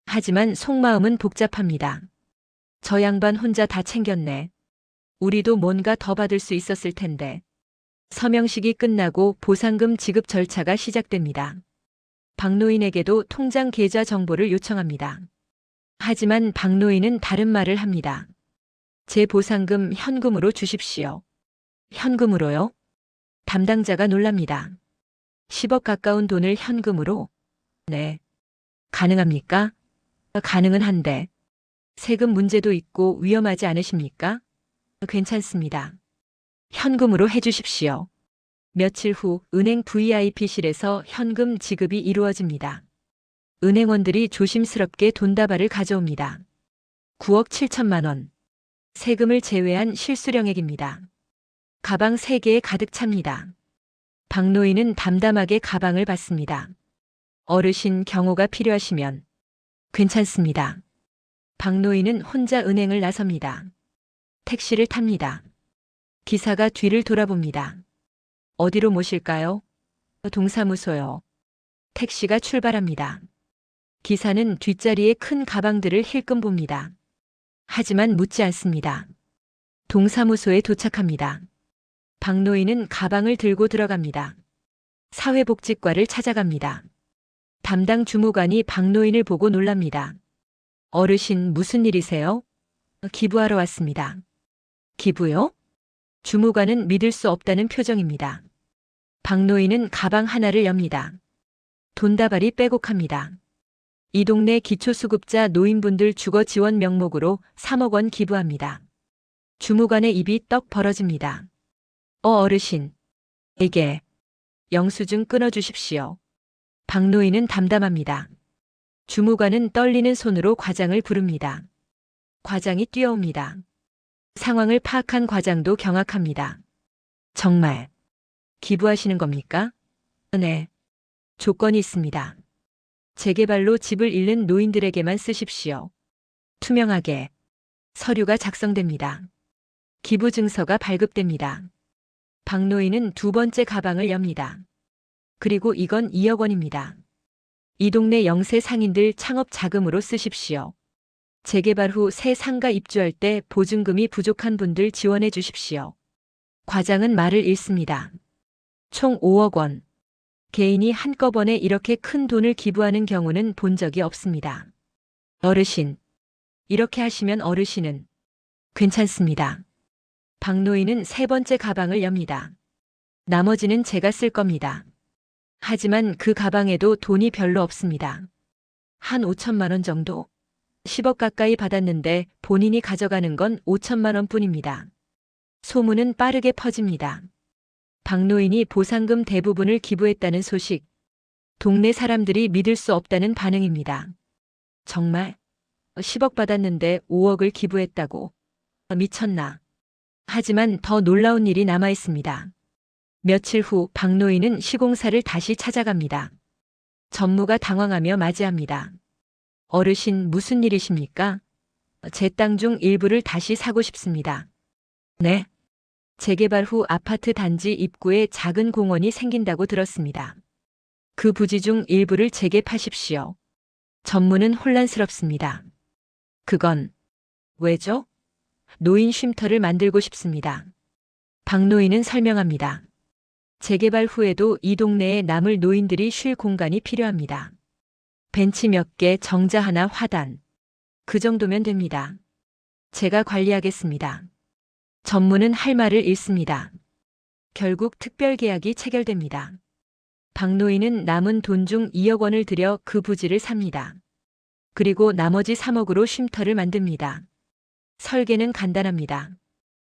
Speaker 1: 하지만 속마음은 복잡합니다. 저 양반 혼자 다 챙겼네. 우리도 뭔가 더 받을 수 있었을 텐데. 서명식이 끝나고 보상금 지급 절차가 시작됩니다. 박노인에게도 통장 계좌 정보를 요청합니다. 하지만 박노인은 다른 말을 합니다. 제 보상금 현금으로 주십시오. 현금으로요? 담당자가 놀랍니다. 10억 가까운 돈을 현금으로? 네. 가능합니까? 가능은 한데. 세금 문제도 있고 위험하지 않으십니까? 괜찮습니다. 현금으로 해주십시오. 며칠 후 은행 VIP실에서 현금 지급이 이루어집니다. 은행원들이 조심스럽게 돈다발을 가져옵니다. 9억 7천만 원. 세금을 제외한 실수령액입니다. 가방 3개에 가득 찹니다. 박노인은 담담하게 가방을 받습니다. 어르신 경호가 필요하시면. 괜찮습니다. 박노인은 혼자 은행을 나섭니다. 택시를 탑니다. 기사가 뒤를 돌아봅니다. 어디로 모실까요? 동사무소요. 택시가 출발합니다. 기사는 뒷자리에 큰 가방들을 힐끔 봅니다. 하지만 묻지 않습니다. 동사무소에 도착합니다. 박노인은 가방을 들고 들어갑니다. 사회복지과를 찾아갑니다. 담당 주무관이 박노인을 보고 놀랍니다. 어르신 무슨 일이세요? 기부하러 왔습니다. 기부요? 주무관은 믿을 수 없다는 표정입니다. 박노인은 가방 하나를 엽니다. 돈다발이 빼곡합니다. 이 동네 기초수급자 노인분들 주거 지원 명목으로 3억 원 기부합니다. 주무관의 입이 떡 벌어집니다. 어르신. 이게 영수증 끊어주십시오. 박노인은 담담합니다. 주무관은 떨리는 손으로 과장을 부릅니다. 과장이 뛰어옵니다. 상황을 파악한 과장도 경악합니다. 정말 기부하시는 겁니까? 네. 조건이 있습니다. 재개발로 집을 잃는 노인들에게만 쓰십시오. 투명하게. 서류가 작성됩니다. 기부 증서가 발급됩니다. 박노인은 두 번째 가방을 엽니다. 그리고 이건 2억 원입니다. 이 동네 영세 상인들 창업 자금으로 쓰십시오. 재개발 후 새 상가 입주할 때 보증금이 부족한 분들 지원해 주십시오. 과장은 말을 잃습니다. 총 5억 원. 개인이 한꺼번에 이렇게 큰 돈을 기부하는 경우는 본 적이 없습니다. 어르신. 이렇게 하시면 어르신은 괜찮습니다. 박노인은 세 번째 가방을 엽니다. 나머지는 제가 쓸 겁니다. 하지만 그 가방에도 돈이 별로 없습니다. 한 5천만 원 정도. 10억 가까이 받았는데 본인이 가져가는 건 5천만 원 뿐입니다. 소문은 빠르게 퍼집니다. 박노인이 보상금 대부분을 기부했다는 소식. 동네 사람들이 믿을 수 없다는 반응입니다. 정말? 10억 받았는데 5억을 기부했다고? 미쳤나? 하지만 더 놀라운 일이 남아 있습니다. 며칠 후 박노인은 시공사를 다시 찾아갑니다. 전무가 당황하며 맞이합니다. 어르신 무슨 일이십니까? 제 땅 중 일부를 다시 사고 싶습니다. 네. 재개발 후 아파트 단지 입구에 작은 공원이 생긴다고 들었습니다. 그 부지 중 일부를 제게 파십시오. 전무는 혼란스럽습니다. 그건 왜죠? 노인 쉼터를 만들고 싶습니다. 박노인은 설명합니다. 재개발 후에도 이 동네에 남을 노인들이 쉴 공간이 필요합니다. 벤치 몇 개, 정자 하나, 화단. 그 정도면 됩니다. 제가 관리하겠습니다. 전무는 할 말을 잃습니다. 결국 특별계약이 체결됩니다. 박 노인은 남은 돈 중 2억 원을 들여 그 부지를 삽니다. 그리고 나머지 3억으로 쉼터를 만듭니다. 설계는 간단합니다.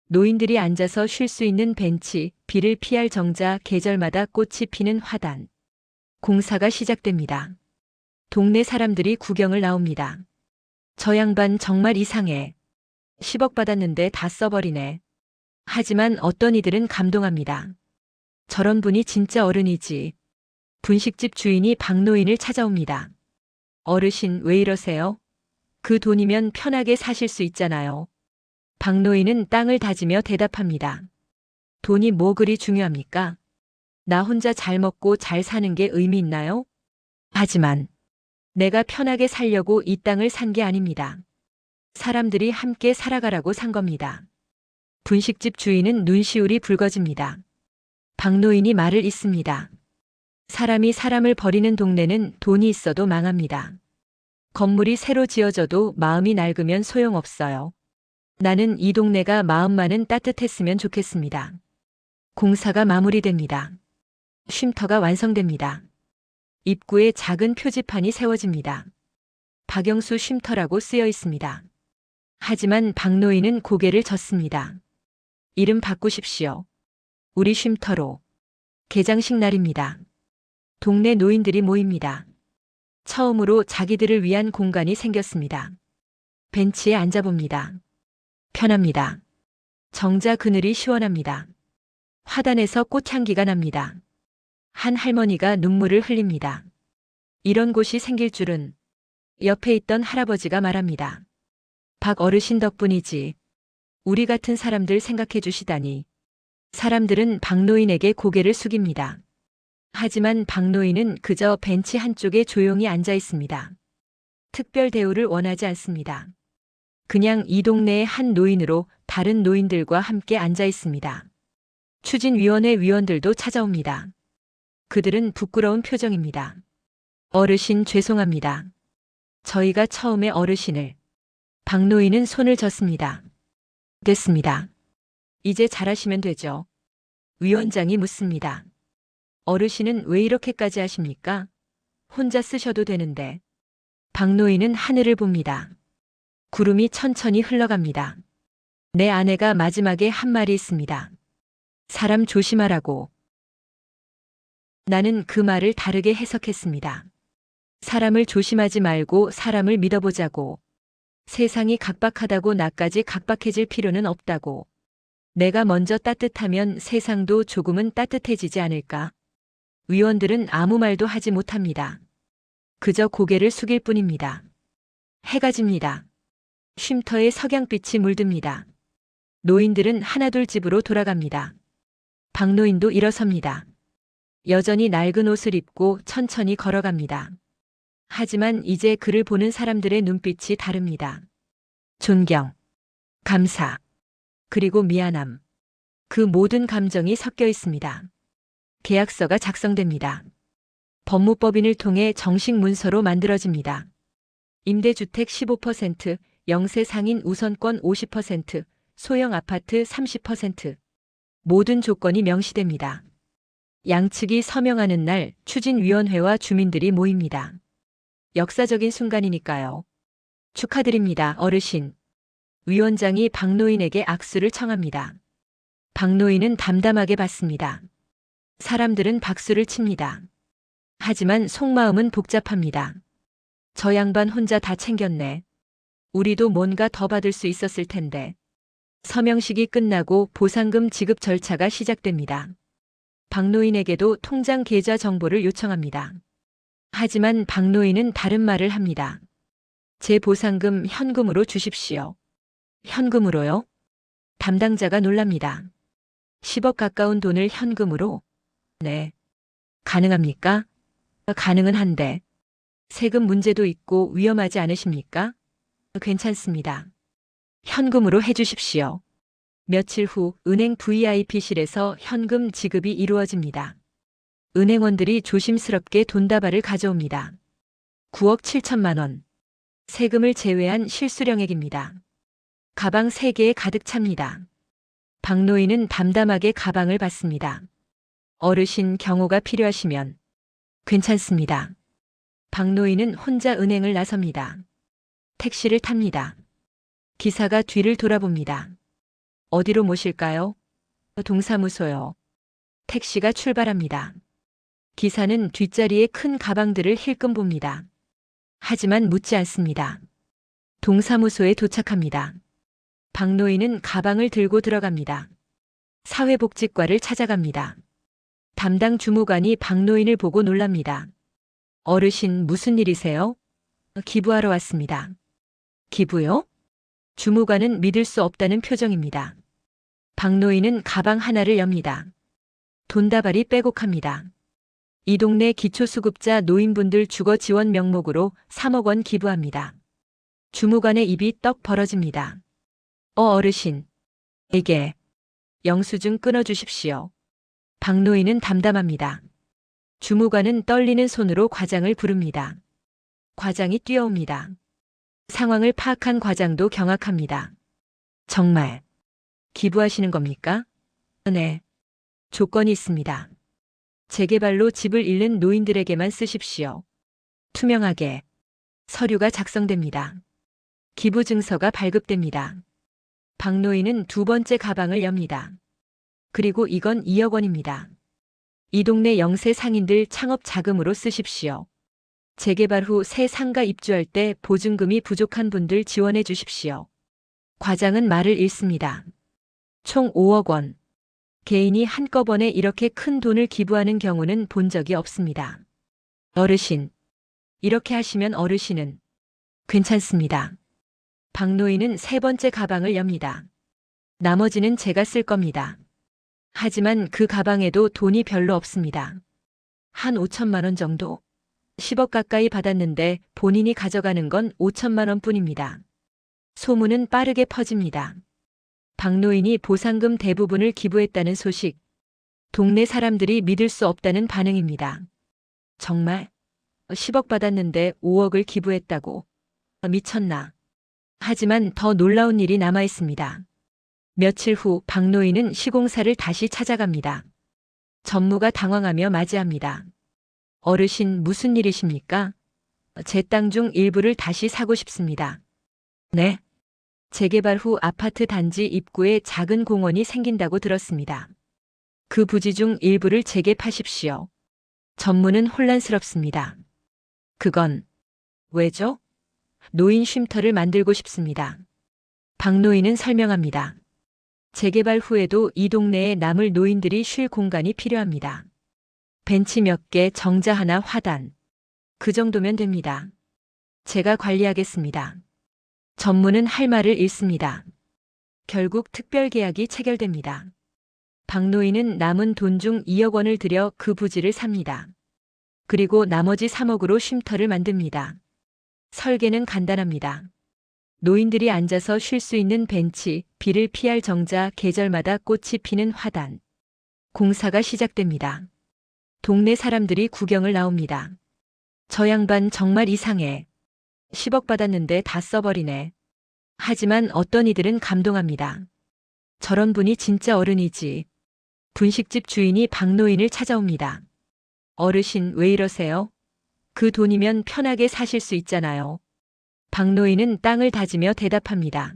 Speaker 1: 노인들이 앉아서 쉴 수 있는 벤치, 비를 피할 정자, 계절마다 꽃이 피는 화단. 공사가 시작됩니다. 동네 사람들이 구경을 나옵니다. 저 양반 정말 이상해. 10억 받았는데 다 써버리네. 하지만 어떤 이들은 감동합니다. 저런 분이 진짜 어른이지. 분식집 주인이 박노인을 찾아옵니다. 어르신, 왜 이러세요? 그 돈이면 편하게 사실 수 있잖아요. 박노인은 땅을 다지며 대답합니다. 돈이 뭐 그리 중요합니까? 나 혼자 잘 먹고 잘 사는 게 의미 있나요? 하지만 내가 편하게 살려고 이 땅을 산 게 아닙니다. 사람들이 함께 살아가라고 산 겁니다. 분식집 주인은 눈시울이 붉어집니다. 박노인이 말을 잇습니다. 사람이 사람을 버리는 동네는 돈이 있어도 망합니다. 건물이 새로 지어져도 마음이 낡으면 소용없어요. 나는 이 동네가 마음만은 따뜻했으면 좋겠습니다. 공사가 마무리됩니다. 쉼터가 완성됩니다. 입구에 작은 표지판이 세워집니다. 박영수 쉼터라고 쓰여 있습니다. 하지만 박노인은 고개를 젓습니다. 이름 바꾸십시오. 우리 쉼터로. 개장식 날입니다. 동네 노인들이 모입니다. 처음으로 자기들을 위한 공간이 생겼습니다. 벤치에 앉아봅니다. 편합니다. 정자 그늘이 시원합니다. 화단에서 꽃향기가 납니다. 한 할머니가 눈물을 흘립니다. 이런 곳이 생길 줄은. 옆에 있던 할아버지가 말합니다. 박 어르신 덕분이지. 우리 같은 사람들 생각해 주시다니. 사람들은 박노인에게 고개를 숙입니다. 하지만 박노인은 그저 벤치 한쪽에 조용히 앉아 있습니다. 특별 대우를 원하지 않습니다. 그냥 이 동네의 한 노인으로 다른 노인들과 함께 앉아 있습니다. 추진위원회 위원들도 찾아옵니다. 그들은 부끄러운 표정입니다. 어르신 죄송합니다. 저희가 처음에 어르신을. 박노인은 손을 졌습니다. 됐습니다. 이제 잘하시면 되죠. 위원장이 묻습니다. 어르신은 왜 이렇게까지 하십니까? 혼자 쓰셔도 되는데. 박노인은 하늘을 봅니다. 구름이 천천히 흘러갑니다. 내 아내가 마지막에 한 말이 있습니다. 사람 조심하라고. 나는 그 말을 다르게 해석했습니다. 사람을 조심하지 말고 사람을 믿어보자고. 세상이 각박하다고 나까지 각박해질 필요는 없다고. 내가 먼저 따뜻하면 세상도 조금은 따뜻해지지 않을까? 위원들은 아무 말도 하지 못합니다. 그저 고개를 숙일 뿐입니다. 해가 집니다. 쉼터에 석양빛이 물듭니다. 노인들은 하나둘 집으로 돌아갑니다. 박노인도 일어섭니다. 여전히 낡은 옷을 입고 천천히 걸어갑니다. 하지만 이제 그를 보는 사람들의 눈빛이 다릅니다. 존경, 감사, 그리고 미안함. 그 모든 감정이 섞여 있습니다. 계약서가 작성됩니다. 법무법인을 통해 정식 문서로 만들어집니다. 임대주택 15%, 영세 상인 우선권 50%, 소형 아파트 30%. 모든 조건이 명시됩니다. 양측이 서명하는 날 추진위원회와 주민들이 모입니다. 역사적인 순간이니까요. 축하드립니다, 어르신. 위원장이 박노인에게 악수를 청합니다. 박노인은 담담하게 받습니다. 사람들은 박수를 칩니다. 하지만 속마음은 복잡합니다. 저 양반 혼자 다 챙겼네. 우리도 뭔가 더 받을 수 있었을 텐데. 서명식이 끝나고 보상금 지급 절차가 시작됩니다. 박노인에게도 통장 계좌 정보를 요청합니다. 하지만 박노인은 다른 말을 합니다. 제 보상금 현금으로 주십시오. 현금으로요? 담당자가 놀랍니다. 10억 가까운 돈을 현금으로? 네. 가능합니까? 가능은 한데. 세금 문제도 있고 위험하지 않으십니까? 괜찮습니다. 현금으로 해주십시오. 며칠 후 은행 VIP실에서 현금 지급이 이루어집니다. 은행원들이 조심스럽게 돈다발을 가져옵니다. 9억 7천만 원. 세금을 제외한 실수령액입니다. 가방 3개에 가득 찹니다. 박노인은 담담하게 가방을 받습니다. 어르신 경호가 필요하시면 괜찮습니다. 박노인은 혼자 은행을 나섭니다. 택시를 탑니다. 기사가 뒤를 돌아봅니다. 어디로 모실까요? 동사무소요. 택시가 출발합니다. 기사는 뒷자리에 큰 가방들을 힐끔 봅니다. 하지만 묻지 않습니다. 동사무소에 도착합니다. 박노인은 가방을 들고 들어갑니다. 사회복지과를 찾아갑니다. 담당 주무관이 박노인을 보고 놀랍니다. 어르신 무슨 일이세요? 기부하러 왔습니다. 기부요? 주무관은 믿을 수 없다는 표정입니다. 박노인은 가방 하나를 엽니다. 돈다발이 빼곡합니다. 이 동네 기초수급자 노인분들 주거 지원 명목으로 3억 원 기부합니다. 주무관의 입이 떡 벌어집니다. 어르신. 에게 영수증 끊어주십시오. 박노인은 담담합니다. 주무관은 떨리는 손으로 과장을 부릅니다. 과장이 뛰어옵니다. 상황을 파악한 과장도 경악합니다. 정말 기부하시는 겁니까? 네. 조건이 있습니다. 재개발로 집을 잃는 노인들에게만 쓰십시오. 투명하게 서류가 작성됩니다. 기부 증서가 발급됩니다. 박노인은 두 번째 가방을 엽니다. 그리고 이건 2억 원입니다. 이 동네 영세 상인들 창업 자금으로 쓰십시오. 재개발 후 새 상가 입주할 때 보증금이 부족한 분들 지원해 주십시오. 과장은 말을 잃습니다. 총 5억 원. 개인이 한꺼번에 이렇게 큰 돈을 기부하는 경우는 본 적이 없습니다. 어르신. 이렇게 하시면 어르신은 괜찮습니다. 박노인은 세 번째 가방을 엽니다. 나머지는 제가 쓸 겁니다. 하지만 그 가방에도 돈이 별로 없습니다. 한 5천만 원 정도. 10억 가까이 받았는데 본인이 가져가는 건 5천만 원 뿐입니다. 소문은 빠르게 퍼집니다. 박노인이 보상금 대부분을 기부했다는 소식. 동네 사람들이 믿을 수 없다는 반응입니다. 정말 10억 받았는데 5억을 기부했다고. 미쳤나. 하지만 더 놀라운 일이 남아 있습니다. 며칠 후 박노인은 시공사를 다시 찾아갑니다. 전무가 당황하며 맞이합니다. 어르신 무슨 일이십니까? 제 땅 중 일부를 다시 사고 싶습니다. 네. 재개발 후 아파트 단지 입구에 작은 공원이 생긴다고 들었습니다. 그 부지 중 일부를 제게 파십시오. 전무는 혼란스럽습니다. 그건 왜죠? 노인 쉼터를 만들고 싶습니다. 박노인은 설명합니다. 재개발 후에도 이 동네에 남을 노인들이 쉴 공간이 필요합니다. 벤치 몇 개, 정자 하나, 화단. 그 정도면 됩니다. 제가 관리하겠습니다. 전무는 할 말을 잃습니다. 결국 특별계약이 체결됩니다. 박노인은 남은 돈 중 2억 원을 들여 그 부지를 삽니다. 그리고 나머지 3억으로 쉼터를 만듭니다. 설계는 간단합니다. 노인들이 앉아서 쉴 수 있는 벤치, 비를 피할 정자, 계절마다 꽃이 피는 화단. 공사가 시작됩니다. 동네 사람들이 구경을 나옵니다. 저 양반 정말 이상해. 10억 받았는데 다 써버리네. 하지만 어떤 이들은 감동합니다. 저런 분이 진짜 어른이지. 분식집 주인이 박노인을 찾아옵니다. 어르신 왜 이러세요? 그 돈이면 편하게 사실 수 있잖아요. 박노인은 땅을 다지며 대답합니다.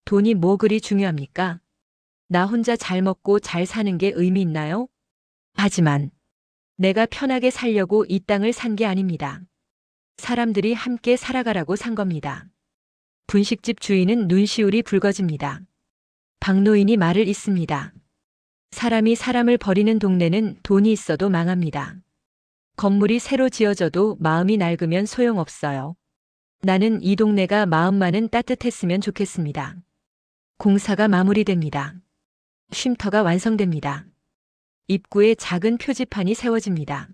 Speaker 1: 돈이 뭐 그리 중요합니까? 나 혼자 잘 먹고 잘 사는 게 의미 있나요? 하지만 내가 편하게 살려고 이 땅을 산 게 아닙니다. 사람들이 함께 살아가라고 산 겁니다. 분식집 주인은 눈시울이 붉어집니다. 박노인이 말을 잇습니다. 사람이 사람을 버리는 동네는 돈이 있어도 망합니다. 건물이 새로 지어져도 마음이 낡으면 소용없어요. 나는 이 동네가 마음만은 따뜻했으면 좋겠습니다. 공사가 마무리됩니다. 쉼터가 완성됩니다. 입구에 작은 표지판이 세워집니다.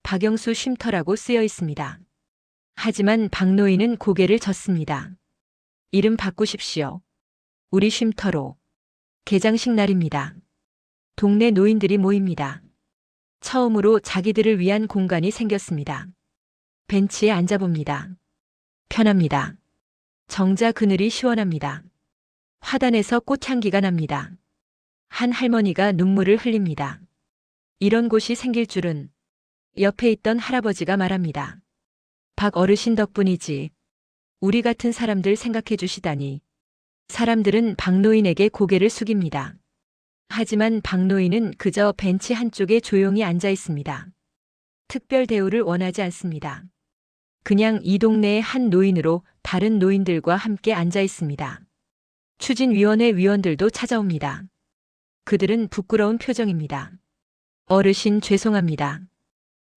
Speaker 1: 박영수 쉼터라고 쓰여 있습니다. 하지만 박노인은 고개를 젓습니다. 이름 바꾸십시오. 우리 쉼터로. 개장식 날입니다. 동네 노인들이 모입니다. 처음으로 자기들을 위한 공간이 생겼습니다. 벤치에 앉아봅니다. 편합니다. 정자 그늘이 시원합니다. 화단에서 꽃향기가 납니다. 한 할머니가 눈물을 흘립니다. 이런 곳이 생길 줄은. 옆에 있던 할아버지가 말합니다. 박 어르신 덕분이지. 우리 같은 사람들 생각해 주시다니. 사람들은 박노인에게 고개를 숙입니다. 하지만 박노인은 그저 벤치 한쪽에 조용히 앉아 있습니다. 특별 대우를 원하지 않습니다. 그냥 이 동네의 한 노인으로 다른 노인들과 함께 앉아 있습니다. 추진위원회 위원들도 찾아옵니다. 그들은 부끄러운 표정입니다. 어르신 죄송합니다.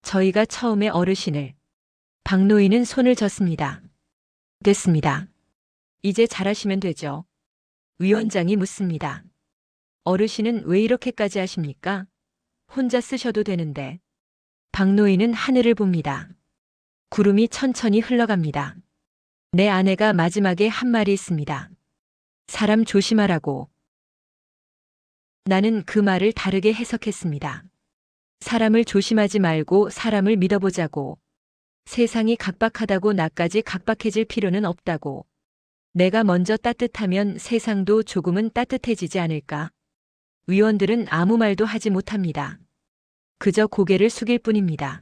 Speaker 1: 저희가 처음에 어르신을. 박노인은 손을 졌습니다. 됐습니다. 이제 잘하시면 되죠. 위원장이 묻습니다. 어르신은 왜 이렇게까지 하십니까? 혼자 쓰셔도 되는데. 박노인은 하늘을 봅니다. 구름이 천천히 흘러갑니다. 내 아내가 마지막에 한 말이 있습니다. 사람 조심하라고. 나는 그 말을 다르게 해석했습니다. 사람을 조심하지 말고 사람을 믿어보자고. 세상이 각박하다고 나까지 각박해질 필요는 없다고. 내가 먼저 따뜻하면 세상도 조금은 따뜻해지지 않을까? 위원들은 아무 말도 하지 못합니다. 그저 고개를 숙일 뿐입니다.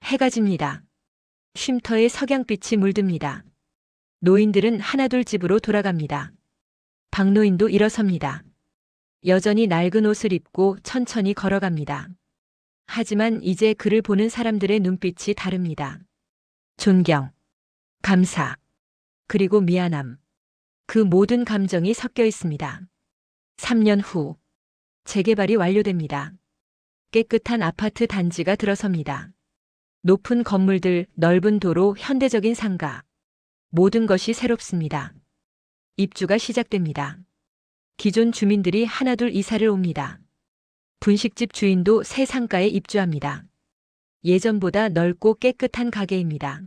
Speaker 1: 해가 집니다. 쉼터에 석양빛이 물듭니다. 노인들은 하나둘 집으로 돌아갑니다. 박노인도 일어섭니다. 여전히 낡은 옷을 입고 천천히 걸어갑니다. 하지만 이제 그를 보는 사람들의 눈빛이 다릅니다. 존경, 감사, 그리고 미안함. 그 모든 감정이 섞여 있습니다. 3년 후, 재개발이 완료됩니다. 깨끗한 아파트 단지가 들어섭니다. 높은 건물들, 넓은 도로, 현대적인 상가. 모든 것이 새롭습니다. 입주가 시작됩니다. 기존 주민들이 하나둘 이사를 옵니다. 분식집 주인도 새 상가에 입주합니다. 예전보다 넓고 깨끗한 가게입니다.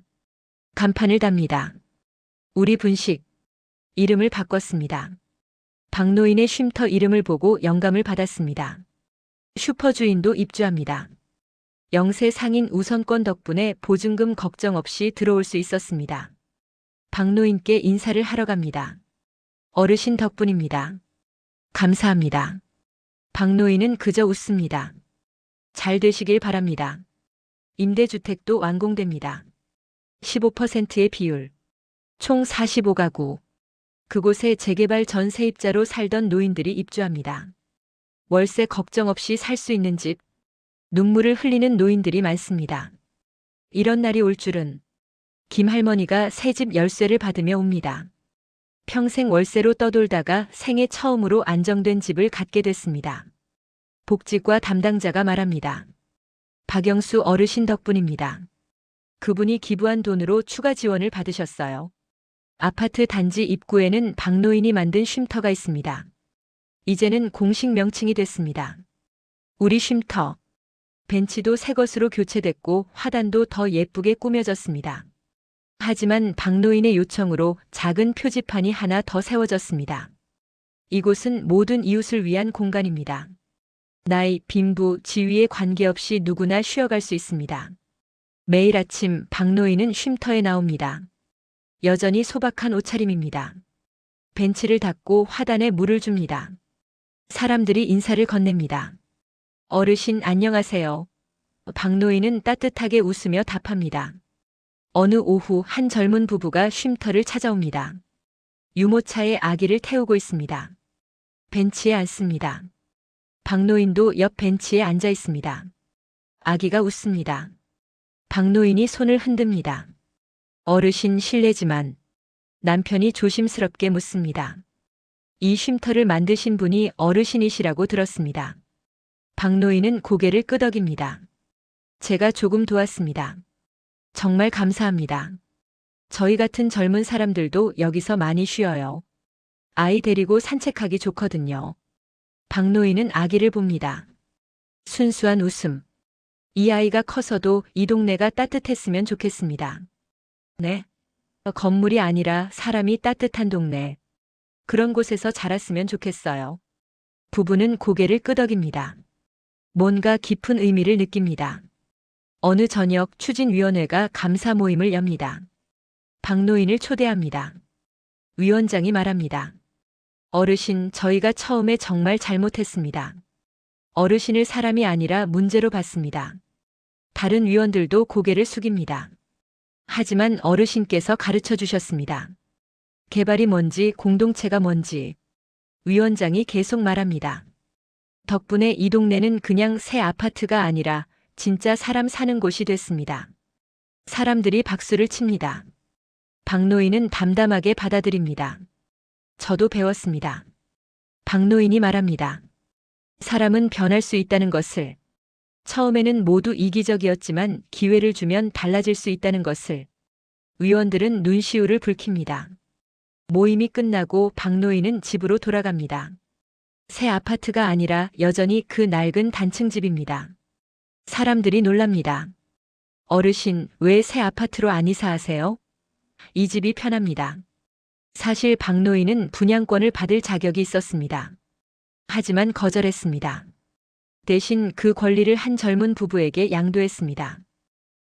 Speaker 1: 간판을 답니다. 우리 분식. 이름을 바꿨습니다. 박노인의 쉼터 이름을 보고 영감을 받았습니다. 슈퍼 주인도 입주합니다. 영세 상인 우선권 덕분에 보증금 걱정 없이 들어올 수 있었습니다. 박노인께 인사를 하러 갑니다. 어르신 덕분입니다. 감사합니다. 박노인은 그저 웃습니다. 잘 되시길 바랍니다. 임대주택도 완공됩니다. 15%의 비율. 총 45가구. 그곳에 재개발 전 세입자로 살던 노인들이 입주합니다. 월세 걱정 없이 살 수 있는 집. 눈물을 흘리는 노인들이 많습니다. 이런 날이 올 줄은. 김할머니가 새 집 열쇠를 받으며 옵니다. 평생 월세로 떠돌다가 생애 처음으로 안정된 집을 갖게 됐습니다. 복지과 담당자가 말합니다. 박영수 어르신 덕분입니다. 그분이 기부한 돈으로 추가 지원을 받으셨어요. 아파트 단지 입구에는 박노인이 만든 쉼터가 있습니다. 이제는 공식 명칭이 됐습니다. 우리 쉼터. 벤치도 새 것으로 교체됐고 화단도 더 예쁘게 꾸며졌습니다. 하지만 박노인의 요청으로 작은 표지판이 하나 더 세워졌습니다. 이곳은 모든 이웃을 위한 공간입니다. 나이, 빈부, 지위에 관계없이 누구나 쉬어갈 수 있습니다. 매일 아침 박노인은 쉼터에 나옵니다. 여전히 소박한 옷차림입니다. 벤치를 닦고 화단에 물을 줍니다. 사람들이 인사를 건넵니다. 어르신 안녕하세요. 박노인은 따뜻하게 웃으며 답합니다. 어느 오후 한 젊은 부부가 쉼터를 찾아옵니다. 유모차에 아기를 태우고 있습니다. 벤치에 앉습니다. 박노인도 옆 벤치에 앉아 있습니다. 아기가 웃습니다. 박노인이 손을 흔듭니다. 어르신 실례지만 남편이 조심스럽게 묻습니다. 이 쉼터를 만드신 분이 어르신이시라고 들었습니다. 박노인은 고개를 끄덕입니다. 제가 조금 도왔습니다. 정말 감사합니다. 저희 같은 젊은 사람들도 여기서 많이 쉬어요. 아이 데리고 산책하기 좋거든요. 박노인은 아기를 봅니다. 순수한 웃음. 이 아이가 커서도 이 동네가 따뜻했으면 좋겠습니다. 네. 건물이 아니라 사람이 따뜻한 동네. 그런 곳에서 자랐으면 좋겠어요. 부부는 고개를 끄덕입니다. 뭔가 깊은 의미를 느낍니다. 어느 저녁 추진위원회가 감사 모임을 엽니다. 박노인을 초대합니다. 위원장이 말합니다. 어르신, 저희가 처음에 정말 잘못했습니다. 어르신을 사람이 아니라 문제로 봤습니다. 다른 위원들도 고개를 숙입니다. 하지만 어르신께서 가르쳐 주셨습니다. 개발이 뭔지, 공동체가 뭔지. 위원장이 계속 말합니다. 덕분에 이 동네는 그냥 새 아파트가 아니라 진짜 사람 사는 곳이 됐습니다. 사람들이 박수를 칩니다. 박노인은 담담하게 받아들입니다. 저도 배웠습니다. 박노인이 말합니다. 사람은 변할 수 있다는 것을, 처음에는 모두 이기적이었지만 기회를 주면 달라질 수 있다는 것을. 위원들은 눈시울을 붉힙니다. 모임이 끝나고 박노인은 집으로 돌아갑니다. 새 아파트가 아니라 여전히 그 낡은 단층 집입니다. 사람들이 놀랍니다. 어르신, 왜 새 아파트로 안 이사하세요? 이 집이 편합니다. 사실 박노인은 분양권을 받을 자격이 있었습니다. 하지만 거절했습니다. 대신 그 권리를 한 젊은 부부에게 양도했습니다.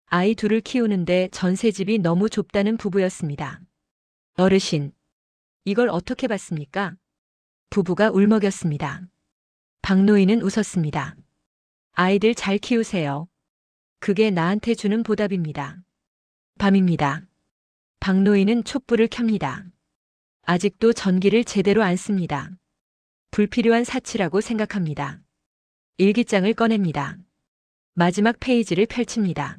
Speaker 1: 아이 둘을 키우는데 전셋집이 너무 좁다는 부부였습니다. 어르신, 이걸 어떻게 봤습니까? 부부가 울먹였습니다. 박노인은 웃었습니다. 아이들 잘 키우세요. 그게 나한테 주는 보답입니다. 밤입니다. 박노인은 촛불을 켭니다. 아직도 전기를 제대로 안 씁니다. 불필요한 사치라고 생각합니다. 일기장을 꺼냅니다. 마지막 페이지를 펼칩니다.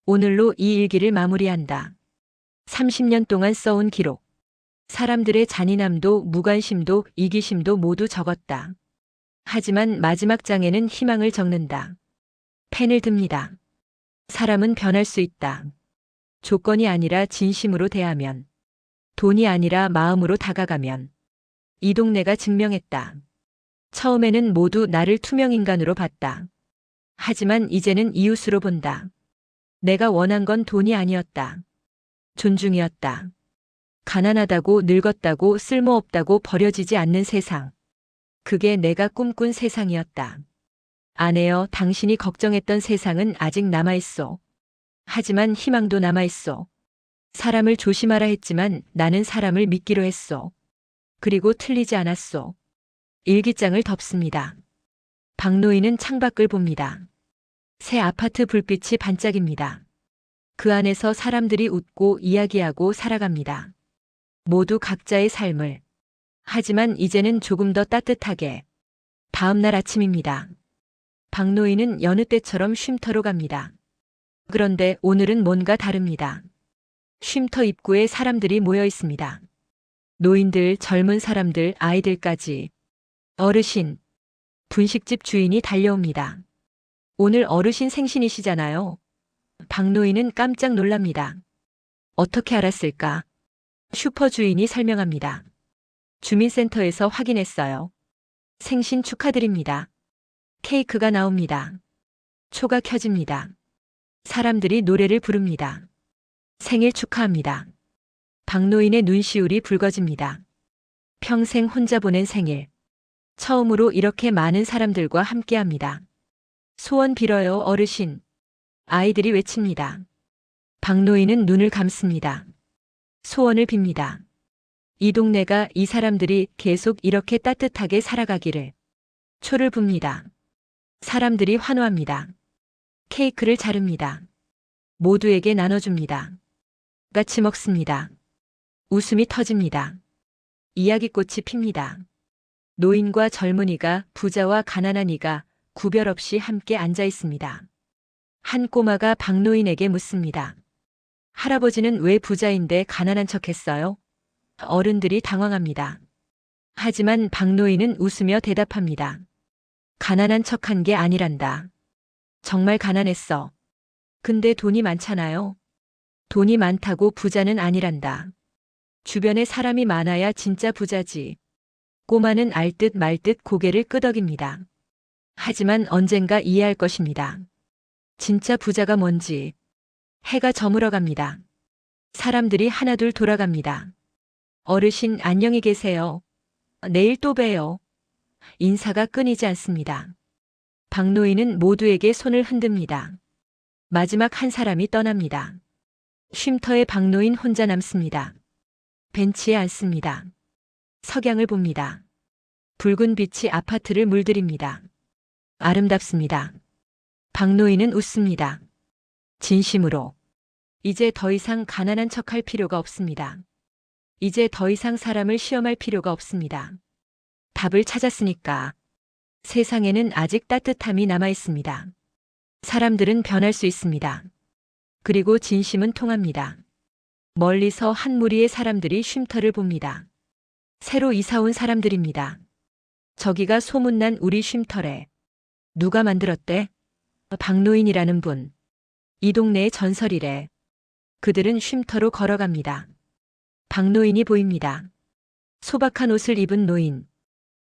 Speaker 1: 오늘로 이 일기를 마무리한다. 30년 동안 써온 기록. 사람들의 잔인함도 무관심도 이기심도 모두 적었다. 하지만 마지막 장에는 희망을 적는다. 펜을 듭니다. 사람은 변할 수 있다. 조건이 아니라 진심으로 대하면, 돈이 아니라 마음으로 다가가면. 이 동네가 증명했다. 처음에는 모두 나를 투명인간으로 봤다. 하지만 이제는 이웃으로 본다. 내가 원한 건 돈이 아니었다. 존중이었다. 가난하다고 늙었다고 쓸모없다고 버려지지 않는 세상. 그게 내가 꿈꾼 세상이었다. 아내여, 당신이 걱정했던 세상은 아직 남아있어. 하지만 희망도 남아있어. 사람을 조심하라 했지만 나는 사람을 믿기로 했어. 그리고 틀리지 않았어. 일기장을 덮습니다. 박노인은 창밖을 봅니다. 새 아파트 불빛이 반짝입니다. 그 안에서 사람들이 웃고 이야기하고 살아갑니다. 모두 각자의 삶을. 하지만 이제는 조금 더 따뜻하게. 다음 날 아침입니다. 박노인은 여느 때처럼 쉼터로 갑니다. 그런데 오늘은 뭔가 다릅니다. 쉼터 입구에 사람들이 모여 있습니다. 노인들, 젊은 사람들, 아이들까지. 어르신. 분식집 주인이 달려옵니다. 오늘 어르신 생신이시잖아요. 박노인은 깜짝 놀랍니다. 어떻게 알았을까? 슈퍼 주인이 설명합니다. 주민센터에서 확인했어요. 생신 축하드립니다. 케이크가 나옵니다. 초가 켜집니다. 사람들이 노래를 부릅니다. 생일 축하합니다. 박노인의 눈시울이 붉어집니다. 평생 혼자 보낸 생일. 처음으로 이렇게 많은 사람들과 함께합니다. 소원 빌어요, 어르신. 아이들이 외칩니다. 박노인은 눈을 감습니다. 소원을 빕니다. 이 동네가, 이 사람들이 계속 이렇게 따뜻하게 살아가기를. 초를 붑니다. 사람들이 환호합니다. 케이크를 자릅니다. 모두에게 나눠줍니다. 같이 먹습니다. 웃음이 터집니다. 이야기꽃이 핍니다. 노인과 젊은이가, 부자와 가난한 이가 구별 없이 함께 앉아 있습니다. 한 꼬마가 박노인에게 묻습니다. 할아버지는 왜 부자인데 가난한 척했어요? 어른들이 당황합니다. 하지만 박노인은 웃으며 대답합니다. 가난한 척한 게 아니란다. 정말 가난했어. 근데 돈이 많잖아요. 돈이 많다고 부자는 아니란다. 주변에 사람이 많아야 진짜 부자지. 꼬마는 알 듯 말 듯 고개를 끄덕입니다. 하지만 언젠가 이해할 것입니다. 진짜 부자가 뭔지. 해가 저물어 갑니다. 사람들이 하나둘 돌아갑니다. 어르신, 안녕히 계세요. 내일 또 봬요. 인사가 끊이지 않습니다. 박노인은 모두에게 손을 흔듭니다. 마지막 한 사람이 떠납니다. 쉼터에 박노인 혼자 남습니다. 벤치에 앉습니다. 석양을 봅니다. 붉은 빛이 아파트를 물들입니다. 아름답습니다. 박노인은 웃습니다. 진심으로. 이제 더 이상 가난한 척할 필요가 없습니다. 이제 더 이상 사람을 시험할 필요가 없습니다. 답을 찾았으니까. 세상에는 아직 따뜻함이 남아 있습니다. 사람들은 변할 수 있습니다. 그리고 진심은 통합니다. 멀리서 한 무리의 사람들이 쉼터를 봅니다. 새로 이사 온 사람들입니다. 저기가 소문난 우리 쉼터래. 누가 만들었대? 박노인이라는 분. 이 동네의 전설이래. 그들은 쉼터로 걸어갑니다. 박노인이 보입니다. 소박한 옷을 입은 노인.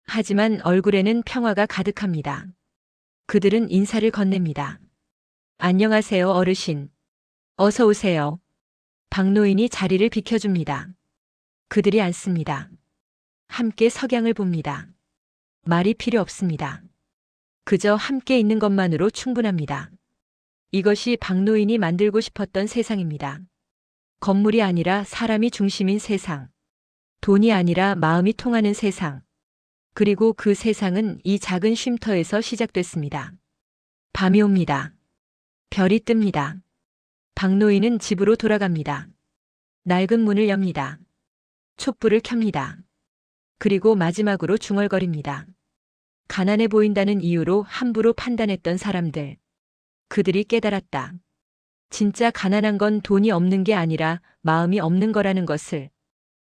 Speaker 1: 하지만 얼굴에는 평화가 가득합니다. 그들은 인사를 건넵니다. 안녕하세요, 어르신. 어서 오세요. 박노인이 자리를 비켜줍니다. 그들이 앉습니다. 함께 석양을 봅니다. 말이 필요 없습니다. 그저 함께 있는 것만으로 충분합니다. 이것이 박노인이 만들고 싶었던 세상입니다. 건물이 아니라 사람이 중심인 세상. 돈이 아니라 마음이 통하는 세상. 그리고 그 세상은 이 작은 쉼터에서 시작됐습니다. 밤이 옵니다. 별이 뜹니다. 박노인은 집으로 돌아갑니다. 낡은 문을 엽니다. 촛불을 켭니다. 그리고 마지막으로 중얼거립니다. 가난해 보인다는 이유로 함부로 판단했던 사람들. 그들이 깨달았다. 진짜 가난한 건 돈이 없는 게 아니라 마음이 없는 거라는 것을.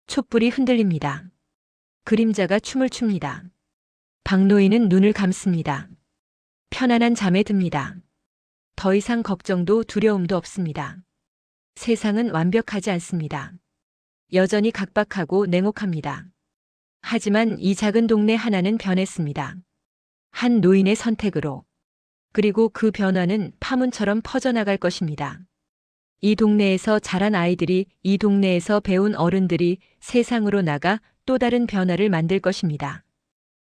Speaker 1: 촛불이 흔들립니다. 그림자가 춤을 춥니다. 박노인은 눈을 감습니다. 편안한 잠에 듭니다. 더 이상 걱정도 두려움도 없습니다. 세상은 완벽하지 않습니다. 여전히 각박하고 냉혹합니다. 하지만 이 작은 동네 하나는 변했습니다. 한 노인의 선택으로. 그리고 그 변화는 파문처럼 퍼져나갈 것입니다. 이 동네에서 자란 아이들이, 이 동네에서 배운 어른들이 세상으로 나가 또 다른 변화를 만들 것입니다.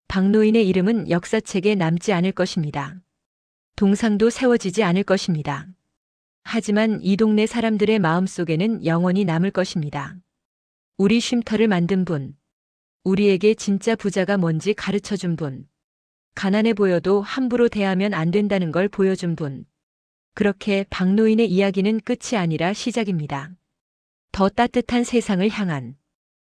Speaker 1: 박노인의 이름은 역사책에 남지 않을 것입니다. 동상도 세워지지 않을 것입니다. 하지만 이 동네 사람들의 마음속에는 영원히 남을 것입니다. 우리 쉼터를 만든 분. 우리에게 진짜 부자가 뭔지 가르쳐준 분. 가난해 보여도 함부로 대하면 안 된다는 걸 보여준 분. 그렇게 박노인의 이야기는 끝이 아니라 시작입니다. 더 따뜻한 세상을 향한.